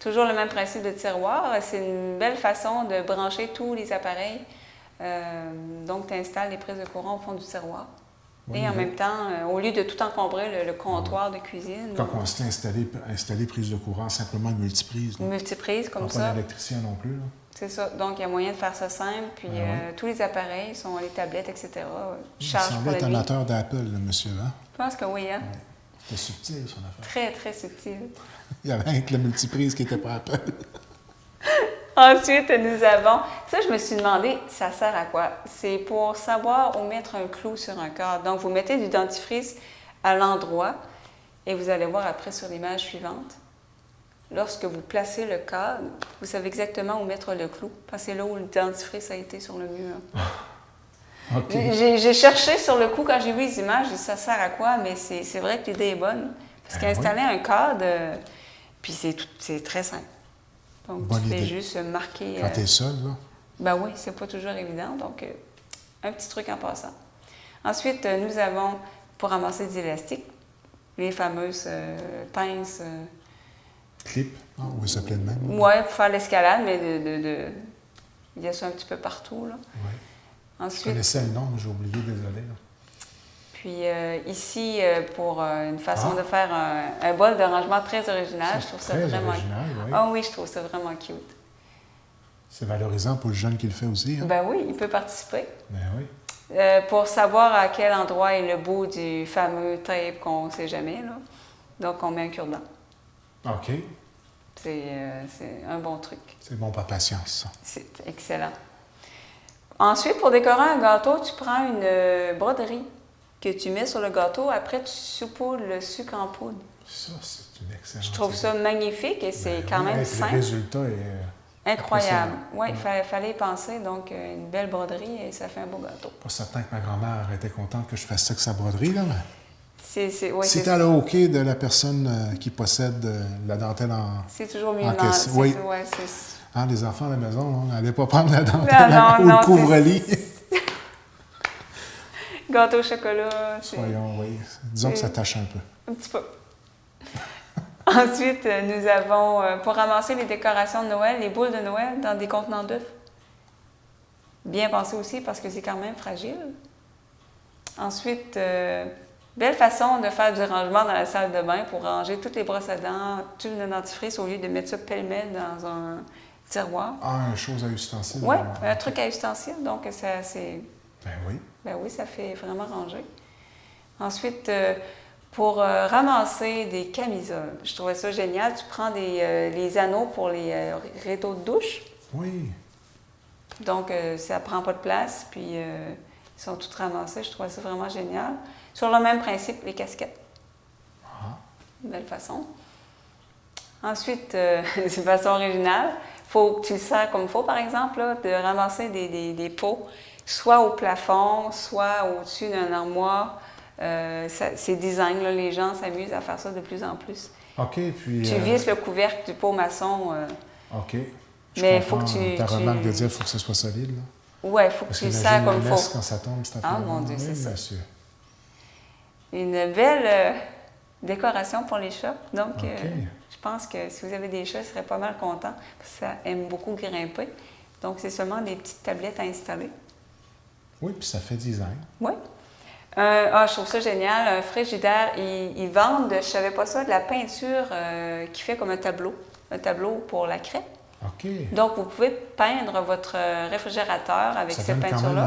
Speaker 4: Toujours le même principe de tiroir. C'est une belle façon de brancher tous les appareils. Donc, tu installes les prises de courant au fond du tiroir.
Speaker 1: Bonne
Speaker 4: Et en
Speaker 1: idée.
Speaker 4: même temps, au lieu de tout encombrer le comptoir de cuisine,
Speaker 1: Quand on s'était installé prise de courant, simplement une multiprise.
Speaker 4: une multiprise comme
Speaker 1: Pas
Speaker 4: ça.
Speaker 1: d'électricien non plus. Là.
Speaker 4: C'est ça. Donc, il y a moyen de faire ça simple. Puis,
Speaker 1: Ben oui.
Speaker 4: tous les appareils sont les tablettes, etc.
Speaker 1: Il
Speaker 4: Charge pour
Speaker 1: semblait
Speaker 4: la
Speaker 1: être
Speaker 4: nuit.
Speaker 1: amateur d'Apple, le monsieur. Hein?
Speaker 4: Je pense que oui, hein?
Speaker 1: C'était subtil, son affaire.
Speaker 4: Très, très subtil.
Speaker 1: Il y avait rien que la multiprise qui était pas Apple.
Speaker 4: Ensuite, nous avons... Ça, je me suis demandé, ça sert à quoi? C'est pour savoir où mettre un clou sur un cadre. Donc, vous mettez du dentifrice à l'endroit et vous allez voir après sur l'image suivante. Lorsque vous placez le cadre, vous savez exactement où mettre le clou, parce que c'est là où le dentifrice a été sur le mur.
Speaker 1: OK.
Speaker 4: J'ai cherché sur le coup, quand j'ai vu les images, j'ai dit, ça sert à quoi? Mais c'est vrai que l'idée est bonne. Parce qu'installer un cadre, puis c'est très simple. Donc,
Speaker 1: Bonne
Speaker 4: tu fais
Speaker 1: idée.
Speaker 4: juste marquer...
Speaker 1: Quand t'es seul, là.
Speaker 4: Ben oui, c'est pas toujours évident. Donc, un petit truc en passant. Ensuite, nous avons, pour ramasser des élastiques, les fameuses pinces...
Speaker 1: Clip. Ah, oui, ça s'appelait de même.
Speaker 4: Oui, pour faire l'escalade, mais il y a ça un petit peu partout. Là.
Speaker 1: Oui. Je
Speaker 4: Ensuite,
Speaker 1: connaissais le nom, mais j'ai oublié, désolé. Là.
Speaker 4: puis ici, pour une façon de faire un bol de rangement très original, je trouve ça
Speaker 1: très
Speaker 4: vraiment...
Speaker 1: original, oui.
Speaker 4: Ah oui, je trouve ça vraiment cute.
Speaker 1: C'est valorisant pour le jeune qui le fait aussi. Hein?
Speaker 4: Ben oui, il peut participer.
Speaker 1: Ben oui.
Speaker 4: Pour savoir à quel endroit est le bout du fameux tape qu'on ne sait jamais, là. Donc, on met un cure-dent.
Speaker 1: OK.
Speaker 4: C'est un bon truc.
Speaker 1: C'est bon par patience, ça.
Speaker 4: C'est excellent. Ensuite, pour décorer un gâteau, tu prends une broderie que tu mets sur le gâteau. Après, tu saupoudres le sucre en poudre.
Speaker 1: Ça, c'est une excellente
Speaker 4: Je trouve ça magnifique et c'est quand même
Speaker 1: Le
Speaker 4: simple.
Speaker 1: résultat est
Speaker 4: Incroyable. Oui,
Speaker 1: impressionnant.
Speaker 4: il fallait y penser. Donc, une belle broderie et ça fait un beau gâteau.
Speaker 1: Pas certain que ma grand-mère était contente que je fasse ça avec sa broderie, là, mais...
Speaker 4: Oui,
Speaker 1: C'est à le OK de la personne qui possède la dentelle en...
Speaker 4: c'est toujours mieux.
Speaker 1: en
Speaker 4: Non,
Speaker 1: caisse. Oui.
Speaker 4: c'est...
Speaker 1: Hein, les enfants à la maison, n'allez pas prendre la dentelle
Speaker 4: Non,
Speaker 1: ou
Speaker 4: non,
Speaker 1: le couvre-lit.
Speaker 4: Gâteau au chocolat.
Speaker 1: Voyons, oui. Disons que ça tâche un peu.
Speaker 4: Un petit peu. Ensuite, nous avons, pour ramasser les décorations de Noël, les boules de Noël dans des contenants d'œufs. Bien pensé aussi parce que c'est quand même fragile. Ensuite, belle façon de faire du rangement dans la salle de bain pour ranger toutes les brosses à dents, tout le dentifrice au lieu de mettre ça pêle-mêle dans un tiroir.
Speaker 1: Ah, une chose à ustensiles.
Speaker 4: Oui, un truc à ustensiles. Donc, ça, c'est...
Speaker 1: Ben oui.
Speaker 4: Ben oui, ça fait vraiment ranger. Ensuite, pour ramasser des camisoles, je trouvais ça génial. Tu prends les anneaux pour les rideaux de douche.
Speaker 1: Oui.
Speaker 4: Donc, ça prend pas de place. Puis, ils sont tous ramassés. Je trouvais ça vraiment génial. Sur le même principe, les casquettes. Belle façon. Ensuite, c'est une façon originale. Il faut que tu le sers comme il faut, par exemple, là, de ramasser des pots, soit au plafond, soit au-dessus d'un armoire. C'est design, là, les gens s'amusent à faire ça de plus en plus.
Speaker 1: OK, puis...
Speaker 4: Tu visses le couvercle du pot maçon.
Speaker 1: OK.
Speaker 4: Mais il faut que tu...
Speaker 1: Ta remarque de dire qu'il faut que ce soit solide, là.
Speaker 4: Oui, il faut que
Speaker 1: Parce
Speaker 4: tu le
Speaker 1: que
Speaker 4: sers comme il faut.
Speaker 1: quand ça tombe, c'est
Speaker 4: Ah, mon Dieu, c'est ça.
Speaker 1: Monsieur.
Speaker 4: Une belle décoration pour les chats. Donc,
Speaker 1: OK.
Speaker 4: je pense que si vous avez des chats, ils seraient pas mal contents parce que ça aime beaucoup grimper. Donc, c'est seulement des petites tablettes à installer.
Speaker 1: Oui, puis ça fait design.
Speaker 4: Oui. Je trouve ça génial. Un frigidaire, ils vendent, je ne savais pas ça, de la peinture qui fait comme un tableau pour la craie.
Speaker 1: OK.
Speaker 4: Donc, vous pouvez peindre votre réfrigérateur avec
Speaker 1: Ça
Speaker 4: cette
Speaker 1: donne quand même
Speaker 4: peinture-là.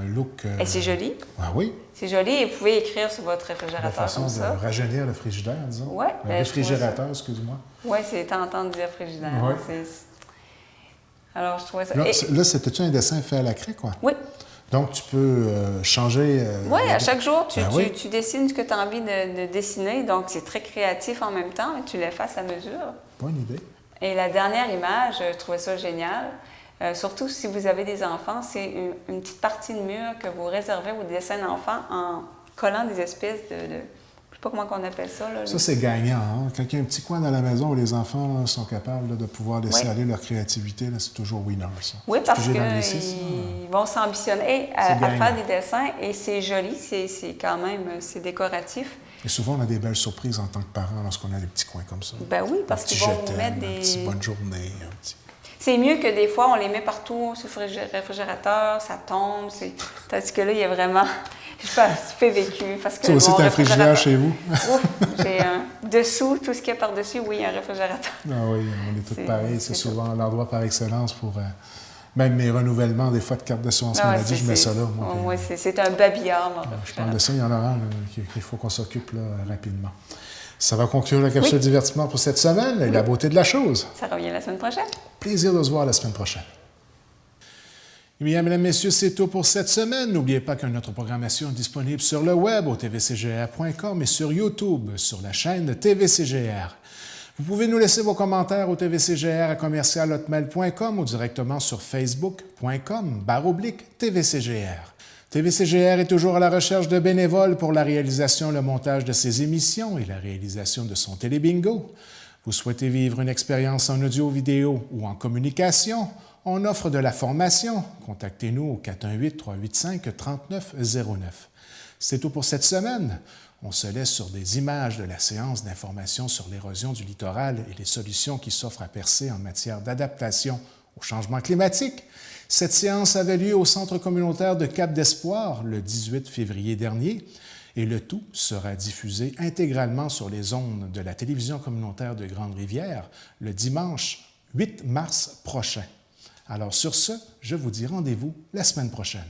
Speaker 1: un look...
Speaker 4: Et c'est joli.
Speaker 1: Ah oui.
Speaker 4: C'est joli et vous pouvez écrire sur votre
Speaker 1: La
Speaker 4: réfrigérateur
Speaker 1: façon
Speaker 4: comme
Speaker 1: de
Speaker 4: ça.
Speaker 1: rajeunir le frigidaire, disons.
Speaker 4: Ouais,
Speaker 1: Le
Speaker 4: ben, je trouve
Speaker 1: réfrigérateur, excuse-moi.
Speaker 4: Oui, c'est tentant de dire frigidaire.
Speaker 1: Ouais.
Speaker 4: Alors, je trouvais ça...
Speaker 1: Là, c'était-tu un dessin fait à la craie, quoi?
Speaker 4: Oui.
Speaker 1: Donc, tu peux changer...
Speaker 4: Oui, à chaque jour,
Speaker 1: Ben oui.
Speaker 4: tu dessines ce que tu as envie de dessiner. Donc, c'est très créatif en même temps. Tu l'effaces à mesure.
Speaker 1: Bonne idée.
Speaker 4: Et la dernière image, je trouvais ça génial. Surtout si vous avez des enfants, c'est une petite partie de mur que vous réservez aux dessins d'enfants en collant des espèces de je sais pas comment on appelle ça. Là,
Speaker 1: Ça, c'est gagnant. Hein? Quand il y a un petit coin dans la maison où les enfants là, sont capables là, de pouvoir laisser aller leur créativité, là, c'est toujours winner, ça.
Speaker 4: Oui, parce
Speaker 1: Excusez l'anglicisme.
Speaker 4: qu'ils vont s'ambitionner à faire des dessins et c'est joli, c'est quand même, c'est décoratif.
Speaker 1: Et souvent, on a des belles surprises en tant que parents lorsqu'on a des petits coins comme ça.
Speaker 4: Ben oui, parce qu'ils vont vous mettre
Speaker 1: Un
Speaker 4: des...
Speaker 1: petit bonne journée, un petit...
Speaker 4: C'est mieux que des fois, on les met partout sur le réfrigérateur, ça tombe. Tandis que là, il y a vraiment... Je sais pas, c'est fait vécu. Parce que
Speaker 1: Ça aussi, t'as un frigidaire chez vous?
Speaker 4: Oui, j'ai un... Dessous, tout ce qu'il y a par-dessus, oui, un réfrigérateur.
Speaker 1: Ah oui, on est tous pareils. C'est souvent l'endroit par excellence pour Même mes renouvellements, des fois, de carte d'assurance maladie, je mets ça là.
Speaker 4: Oui, c'est un babillard. Là,
Speaker 1: je parle de ça, il y en a un qu'il faut qu'on s'occupe là, rapidement. Ça va conclure la capsule divertissement pour cette semaine et la beauté de la chose.
Speaker 4: Ça revient la semaine prochaine.
Speaker 1: Plaisir de se voir la semaine prochaine. Eh bien, mesdames, messieurs, c'est tout pour cette semaine. N'oubliez pas que notre programmation est disponible sur le web au tvcgr.com et sur YouTube sur la chaîne de TVCGR. Vous pouvez nous laisser vos commentaires au tvcgr@commercial-hotmail.com ou directement sur facebook.com/TVCGR. TVCGR est toujours à la recherche de bénévoles pour la réalisation et le montage de ses émissions et la réalisation de son télébingo. Vous souhaitez vivre une expérience en audio-vidéo ou en communication? On offre de la formation. Contactez-nous au 418-385-3909. C'est tout pour cette semaine. On se laisse sur des images de la séance d'information sur l'érosion du littoral et les solutions qui s'offrent à Percé en matière d'adaptation au changement climatique. Cette séance avait lieu au Centre communautaire de Cap d'Espoir le 18 février dernier et le tout sera diffusé intégralement sur les ondes de la télévision communautaire de Grande-Rivière le dimanche 8 mars prochain. Alors sur ce, je vous dis rendez-vous la semaine prochaine.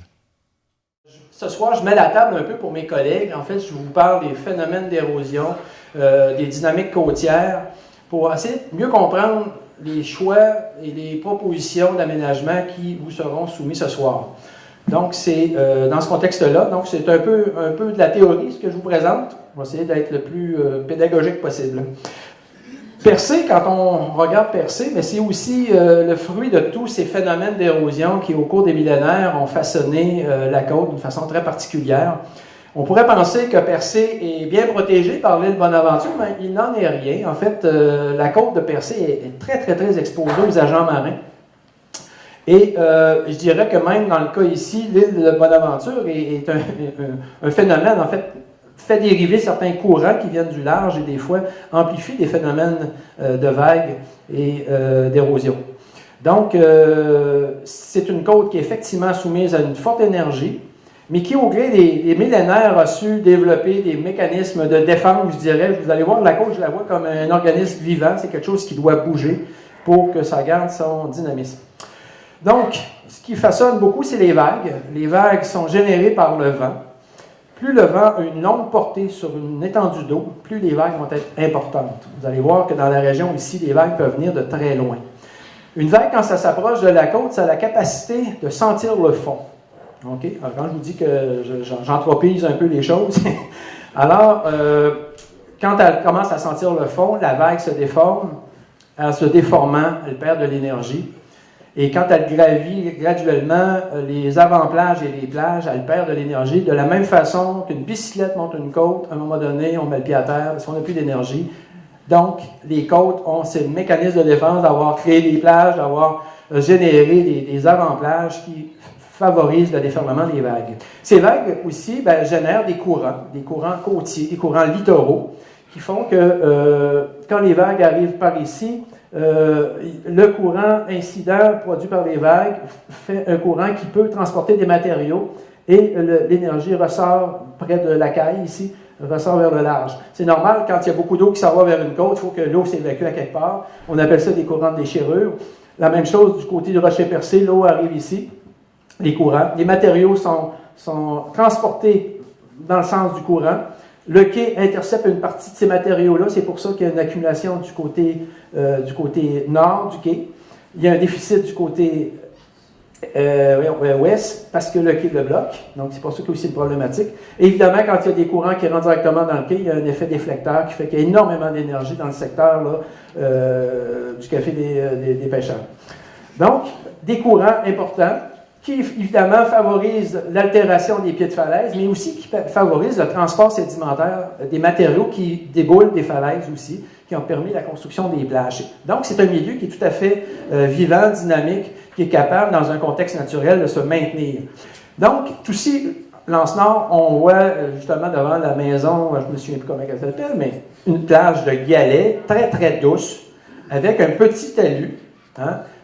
Speaker 6: Ce soir, je mets la table un peu pour mes collègues. En fait, je vous parle des phénomènes d'érosion, des dynamiques côtières, pour essayer de mieux comprendre les choix et les propositions d'aménagement qui vous seront soumis ce soir. Donc, c'est dans ce contexte-là. Donc, c'est un peu de la théorie, ce que je vous présente. On va essayer d'être le plus pédagogique possible. Percé, quand on regarde Percé, mais c'est aussi le fruit de tous ces phénomènes d'érosion qui, au cours des millénaires, ont façonné la côte d'une façon très particulière. On pourrait penser que Percé est bien protégé par l'île Bonaventure, mais il n'en est rien. En fait, la côte de Percé est très, très, très exposée aux agents marins. Et je dirais que même dans le cas ici, l'île de Bonaventure est un phénomène, en fait dériver certains courants qui viennent du large et des fois amplifient des phénomènes de vagues et d'érosion. Donc, c'est une côte qui est effectivement soumise à une forte énergie, mais qui, au gré des millénaires, a su développer des mécanismes de défense, je dirais. Vous allez voir, la côte, je la vois comme un organisme vivant, c'est quelque chose qui doit bouger pour que ça garde son dynamisme. Donc, ce qui façonne beaucoup, c'est les vagues. Les vagues sont générées par le vent. Plus le vent a une longue portée sur une étendue d'eau, plus les vagues vont être importantes. Vous allez voir que dans la région ici, les vagues peuvent venir de très loin. Une vague, quand ça s'approche de la côte, ça a la capacité de sentir le fond. Okay? Alors, quand je vous dis que j'anthropise un peu les choses, alors, quand elle commence à sentir le fond, la vague se déforme. En se déformant, elle perd de l'énergie. Et quand elle gravit graduellement les avant-plages et les plages, elle perd de l'énergie. De la même façon qu'une bicyclette monte une côte, à un moment donné, on met le pied à terre parce qu'on n'a plus d'énergie. Donc, les côtes ont ces mécanismes de défense d'avoir créé des plages, d'avoir généré des avant-plages qui favorisent le déferlement des vagues. Ces vagues aussi génèrent des courants côtiers, des courants littoraux, qui font que quand les vagues arrivent par ici, le courant incident produit par les vagues fait un courant qui peut transporter des matériaux et l'énergie ressort près de la caille ici, ressort vers le large. C'est normal, quand il y a beaucoup d'eau qui s'en va vers une côte, il faut que l'eau s'évacue à quelque part. On appelle ça des courants de déchirure. La même chose du côté du rocher percé, l'eau arrive ici, les courants. Les matériaux sont transportés dans le sens du courant. Le quai intercepte une partie de ces matériaux-là, c'est pour ça qu'il y a une accumulation du côté nord du quai. Il y a un déficit du côté ouest parce que le quai le bloque, donc c'est pour ça qu'il y a aussi une problématique. Et évidemment, quand il y a des courants qui rentrent directement dans le quai, il y a un effet déflecteur qui fait qu'il y a énormément d'énergie dans le secteur là, du café des pêcheurs. Donc, des courants importants qui, évidemment, favorisent l'altération des pieds de falaise, mais aussi qui favorisent le transport sédimentaire des matériaux qui déboulent des falaises aussi, qui ont permis la construction des plages. Donc, c'est un milieu qui est tout à fait vivant, dynamique, qui est capable, dans un contexte naturel, de se maintenir. Donc, tout ici, Lance-Nord, on voit justement devant la maison, je ne me souviens plus comment elle s'appelle, mais une plage de galets très, très douce, avec un petit talus,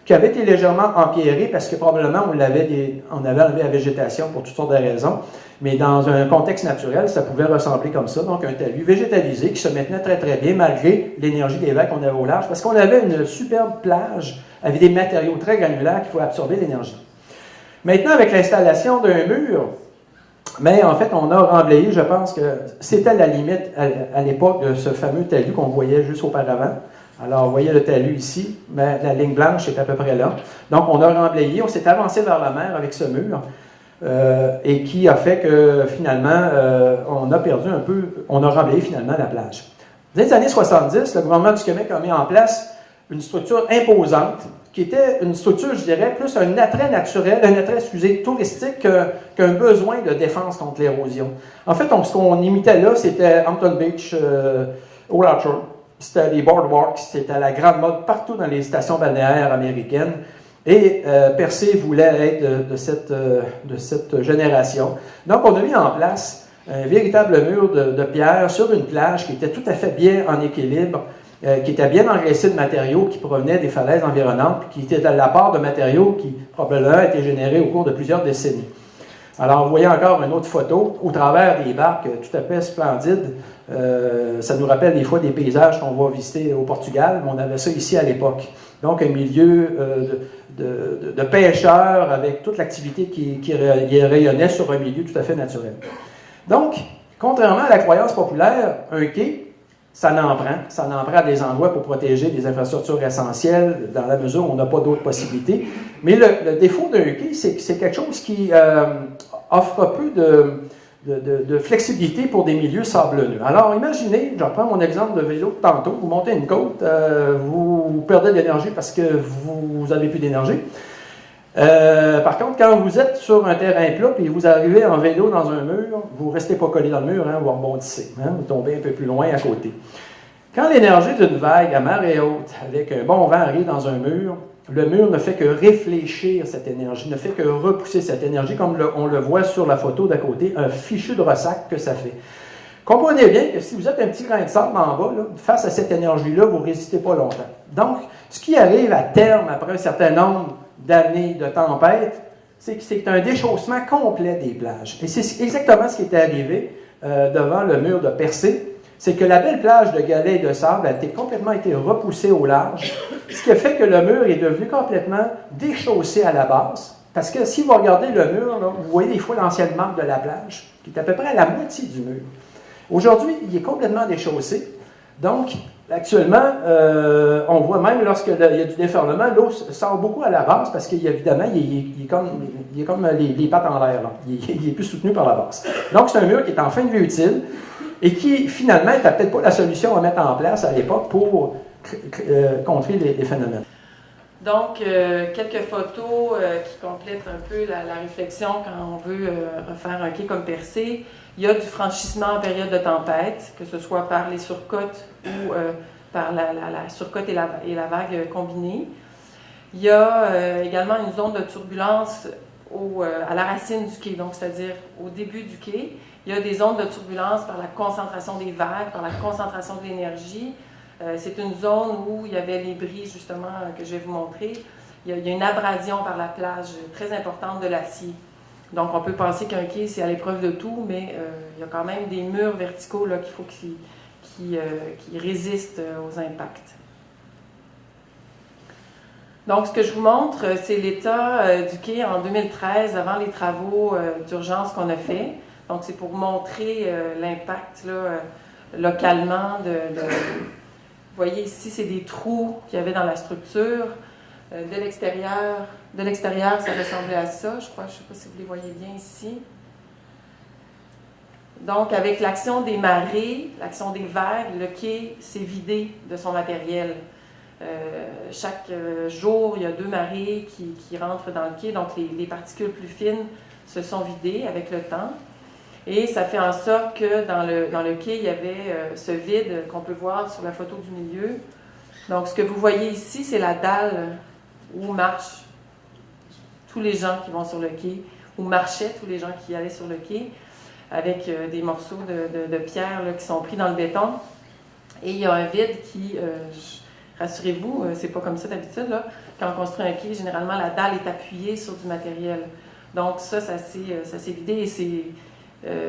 Speaker 6: qui avait été légèrement empierré parce que probablement on avait enlevé la végétation pour toutes sortes de raisons, mais dans un contexte naturel, ça pouvait ressembler comme ça, donc un talus végétalisé qui se maintenait très très bien malgré l'énergie des vagues qu'on avait au large, parce qu'on avait une superbe plage avec des matériaux très granulaires qui pouvaient absorber l'énergie. Maintenant, avec l'installation d'un mur, mais en fait, on a remblayé, je pense que c'était la limite à l'époque de ce fameux talus qu'on voyait juste auparavant. Alors, vous voyez le talus ici, mais la ligne blanche est à peu près là. Donc, on a remblayé, on s'est avancé vers la mer avec ce mur, et qui a fait que finalement, on a perdu un peu, on a remblayé finalement la plage. Dans les années 70, le gouvernement du Québec a mis en place une structure imposante, qui était une structure, je dirais, plus un attrait naturel, un attrait, touristique qu'un besoin de défense contre l'érosion. En fait, ce qu'on imitait là, c'était Hampton Beach, Old Orchard. C'était les boardwalks, c'était la grande mode partout dans les stations balnéaires américaines. Et Percé voulait être de cette génération. Donc, on a mis en place un véritable mur de pierre sur une plage qui était tout à fait bien en équilibre, qui était bien engraissé de matériaux qui provenaient des falaises environnantes, puis qui était à la part de matériaux qui probablement étaient générés au cours de plusieurs décennies. Alors, vous voyez encore une autre photo au travers des barques tout à fait splendides. Ça nous rappelle des fois des paysages qu'on va visiter au Portugal, mais on avait ça ici à l'époque. Donc, un milieu de pêcheurs avec toute l'activité qui rayonnait sur un milieu tout à fait naturel. Donc, contrairement à la croyance populaire, un quai, ça n'en prend. Ça n'en prend à des endroits pour protéger des infrastructures essentielles dans la mesure où on n'a pas d'autres possibilités. Mais le défaut d'un quai, c'est que c'est quelque chose qui offre peu de flexibilité pour des milieux sablonneux. Alors, imaginez, je reprends mon exemple de vélo de tantôt, vous montez une côte, vous perdez de l'énergie parce que vous n'avez plus d'énergie. Par contre, quand vous êtes sur un terrain plat et vous arrivez en vélo dans un mur, vous ne restez pas collé dans le mur, hein, vous rebondissez, hein, vous tombez un peu plus loin à côté. Quand l'énergie d'une vague à marée haute, avec un bon vent, arrive dans un mur, le mur ne fait que réfléchir cette énergie, ne fait que repousser cette énergie, comme on le voit sur la photo d'à côté, un fichu de ressac que ça fait. Comprenez bien que si vous êtes un petit grain de sable en bas, là, face à cette énergie-là, vous ne résistez pas longtemps. Donc, ce qui arrive à terme, après un certain nombre d'années de tempête, c'est que c'est un déchaussement complet des plages. Et c'est exactement ce qui est arrivé devant le mur de Percé. C'est que la belle plage de galets et de sable a complètement été repoussée au large, ce qui a fait que le mur est devenu complètement déchaussé à la base. Parce que si vous regardez le mur, là, vous voyez des fois l'ancienne marque de la plage, qui est à peu près à la moitié du mur. Aujourd'hui, il est complètement déchaussé. Donc, actuellement, on voit même lorsqu'il y a du déferlement, l'eau sort beaucoup à la base parce qu'évidemment, il est comme les pattes en l'air. Il est plus soutenu par la base. Donc, c'est un mur qui est en fin de vie utile et qui, finalement, n'était peut-être pas la solution à mettre en place à l'époque pour contrer les phénomènes.
Speaker 7: Donc, quelques photos qui complètent un peu la réflexion quand on veut refaire un quai comme Percé. Il y a du franchissement en période de tempête, que ce soit par les surcotes ou par la surcote et la vague combinée. Il y a également une zone de turbulence à la racine du quai, donc c'est-à-dire au début du quai. Il y a des zones de turbulence par la concentration des vagues, par la concentration de l'énergie. C'est une zone où il y avait les brises, justement, que je vais vous montrer. Il y a une abrasion par la plage très importante de l'acier. Donc, on peut penser qu'un quai, c'est à l'épreuve de tout, mais il y a quand même des murs verticaux là, qu'il faut qui résistent aux impacts. Donc, ce que je vous montre, c'est l'état du quai en 2013, avant les travaux d'urgence qu'on a fait. Donc, c'est pour montrer l'impact là, localement vous voyez ici, c'est des trous qu'il y avait dans la structure. De l'extérieur, ça ressemblait à ça, je crois. Je ne sais pas si vous les voyez bien ici. Donc, avec l'action des marées, l'action des vagues, le quai s'est vidé de son matériel. Chaque jour, il y a 2 marées qui rentrent dans le quai, donc les particules plus fines se sont vidées avec le temps. Et ça fait en sorte que dans le quai, il y avait ce vide qu'on peut voir sur la photo du milieu. Donc, ce que vous voyez ici, c'est la dalle où marchent tous les gens qui vont sur le quai, où marchaient tous les gens qui allaient sur le quai, avec des morceaux de pierre là, qui sont pris dans le béton. Et il y a un vide qui, rassurez-vous, c'est pas comme ça d'habitude, là, quand on construit un quai, généralement, la dalle est appuyée sur du matériel. Donc ça s'est vidé et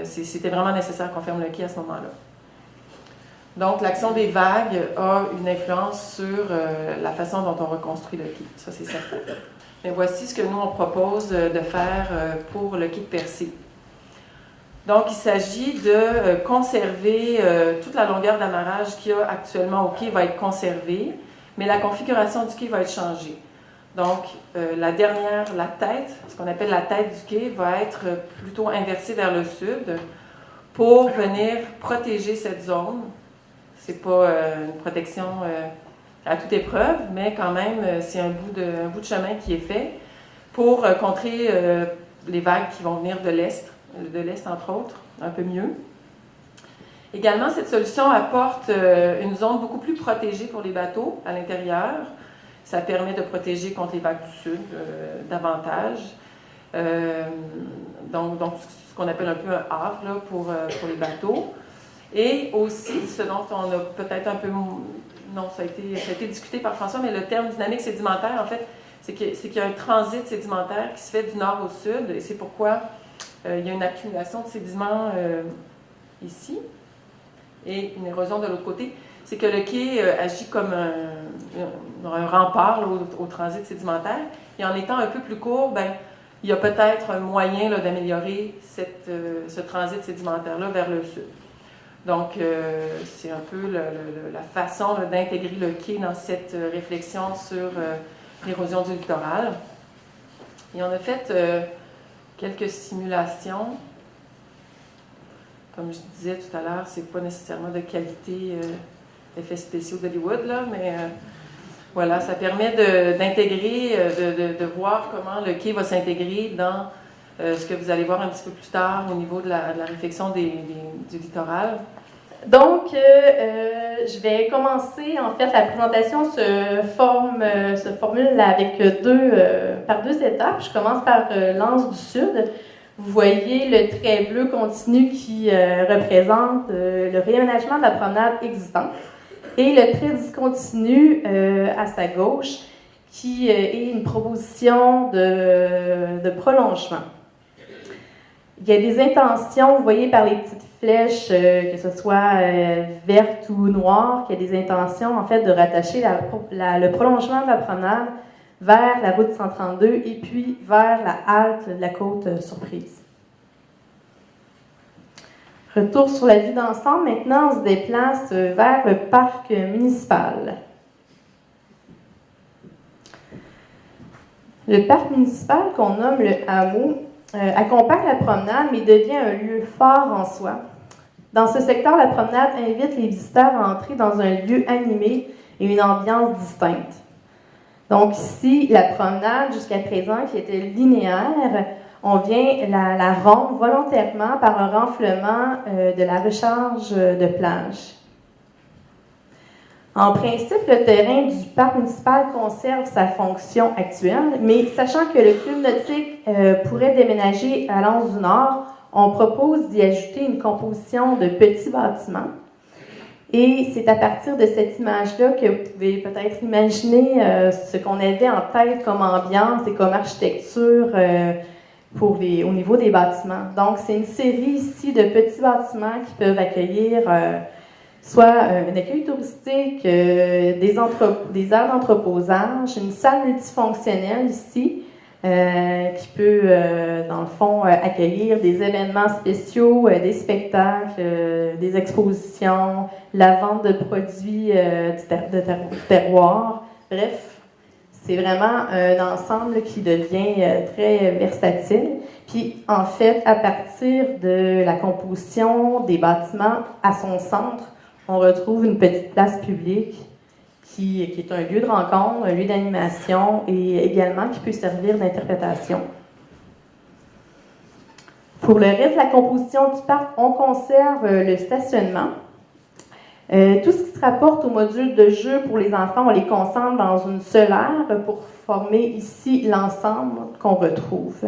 Speaker 7: c'était vraiment nécessaire qu'on ferme le quai à ce moment-là. Donc l'action des vagues a une influence sur la façon dont on reconstruit le quai, ça c'est certain. Mais voici ce que nous on propose de faire pour le quai de Percé. Donc il s'agit de conserver toute la longueur d'amarrage qu'il y a actuellement au quai va être conservée, mais la configuration du quai va être changée. Donc, la tête, ce qu'on appelle la tête du quai, va être plutôt inversée vers le sud pour venir protéger cette zone. Ce n'est pas une protection à toute épreuve, mais quand même, c'est un bout de chemin qui est fait pour contrer les vagues qui vont venir de l'est entre autres, un peu mieux. Également, cette solution apporte une zone beaucoup plus protégée pour les bateaux à l'intérieur. Ça permet de protéger contre les vagues du sud davantage. Donc, ce qu'on appelle un peu un havre là, pour les bateaux. Et aussi, ce dont on a peut-être un peu... Non, ça a été discuté par François, mais le terme dynamique sédimentaire, en fait, c'est qu'il y a un transit sédimentaire qui se fait du nord au sud. Et c'est pourquoi il y a une accumulation de sédiments ici et une érosion de l'autre côté. C'est que le quai agit comme un rempart là, au transit sédimentaire. Et en étant un peu plus court, il y a peut-être un moyen là, d'améliorer ce transit sédimentaire-là vers le sud. Donc, c'est un peu la façon là, d'intégrer le quai dans cette réflexion sur l'érosion du littoral. Et on a fait quelques simulations. Comme je disais tout à l'heure, c'est pas nécessairement de qualité effets spéciaux d'Hollywood, là, mais voilà, ça permet d'intégrer, de voir comment le quai va s'intégrer dans ce que vous allez voir un petit peu plus tard au niveau de la réflexion du littoral.
Speaker 8: Donc, je vais commencer, en fait, la présentation se formule avec par deux étapes. Je commence par l'anse du sud. Vous voyez le trait bleu continu qui représente le réaménagement de la promenade existante et le trait discontinu à sa gauche qui est une proposition de prolongement. Il y a des intentions, vous voyez par les petites flèches, que ce soit vertes ou noires, qu'il y a des intentions en fait de rattacher le prolongement de la promenade vers la route 132 et puis vers la halte de la côte Surprise. Retour sur la vue d'ensemble. Maintenant, on se déplace vers le parc municipal. Le parc municipal, qu'on nomme le hameau, accompagne la promenade, mais devient un lieu fort en soi. Dans ce secteur, la promenade invite les visiteurs à entrer dans un lieu animé et une ambiance distincte. Donc ici, la promenade, jusqu'à présent, qui était linéaire, on vient la rompre volontairement par un renflement de la recharge de plage. En principe, le terrain du parc municipal conserve sa fonction actuelle, mais sachant que le club nautique pourrait déménager à l'Anse du Nord, on propose d'y ajouter une composition de petits bâtiments. Et c'est à partir de cette image-là que vous pouvez peut-être imaginer ce qu'on avait en tête comme ambiance et comme architecture au niveau des bâtiments. Donc, c'est une série ici de petits bâtiments qui peuvent accueillir soit un accueil touristique, des aires d'entreposage, une salle multifonctionnelle ici, qui peut, dans le fond, accueillir des événements spéciaux, des spectacles, des expositions, la vente de produits de terroir. Bref, c'est vraiment un ensemble qui devient très versatile. Puis, en fait, à partir de la composition des bâtiments à son centre, on retrouve une petite place publique qui est un lieu de rencontre, un lieu d'animation et également qui peut servir d'interprétation. Pour le reste de la composition du parc, on conserve le stationnement. Tout ce qui se rapporte au module de jeu pour les enfants, on les concentre dans une seule aire pour former ici l'ensemble qu'on retrouve.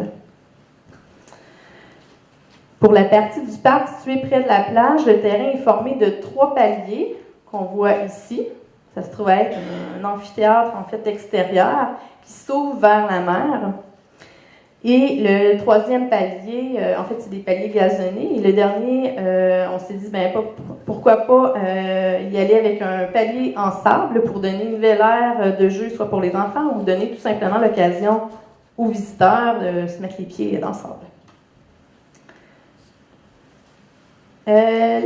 Speaker 8: Pour la partie du parc située près de la plage, le terrain est formé de 3 paliers qu'on voit ici. Ça se trouve être un amphithéâtre en fait extérieur qui s'ouvre vers la mer. Et le troisième palier, en fait, c'est des paliers gazonnés. Et le dernier, on s'est dit, pourquoi pas y aller avec un palier en sable pour donner une nouvelle ère de jeu, soit pour les enfants, ou donner tout simplement l'occasion aux visiteurs de se mettre les pieds dans le sable.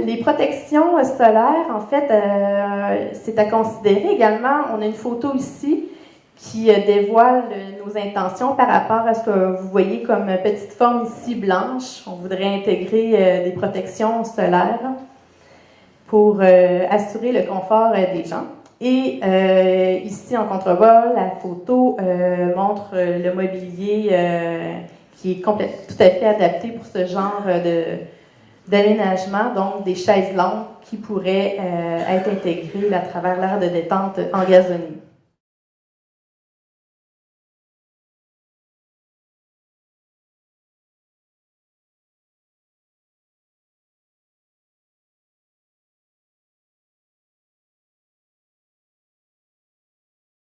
Speaker 8: Les protections solaires, en fait, c'est à considérer également. On a une photo ici qui dévoile nos intentions par rapport à ce que vous voyez comme petite forme ici blanche. On voudrait intégrer des protections solaires pour assurer le confort des gens. Et ici, en contrevol, la photo montre le mobilier qui est tout à fait adapté pour ce genre d'aménagement, donc des chaises longues qui pourraient être intégrées à travers l'aire de détente en gazonné.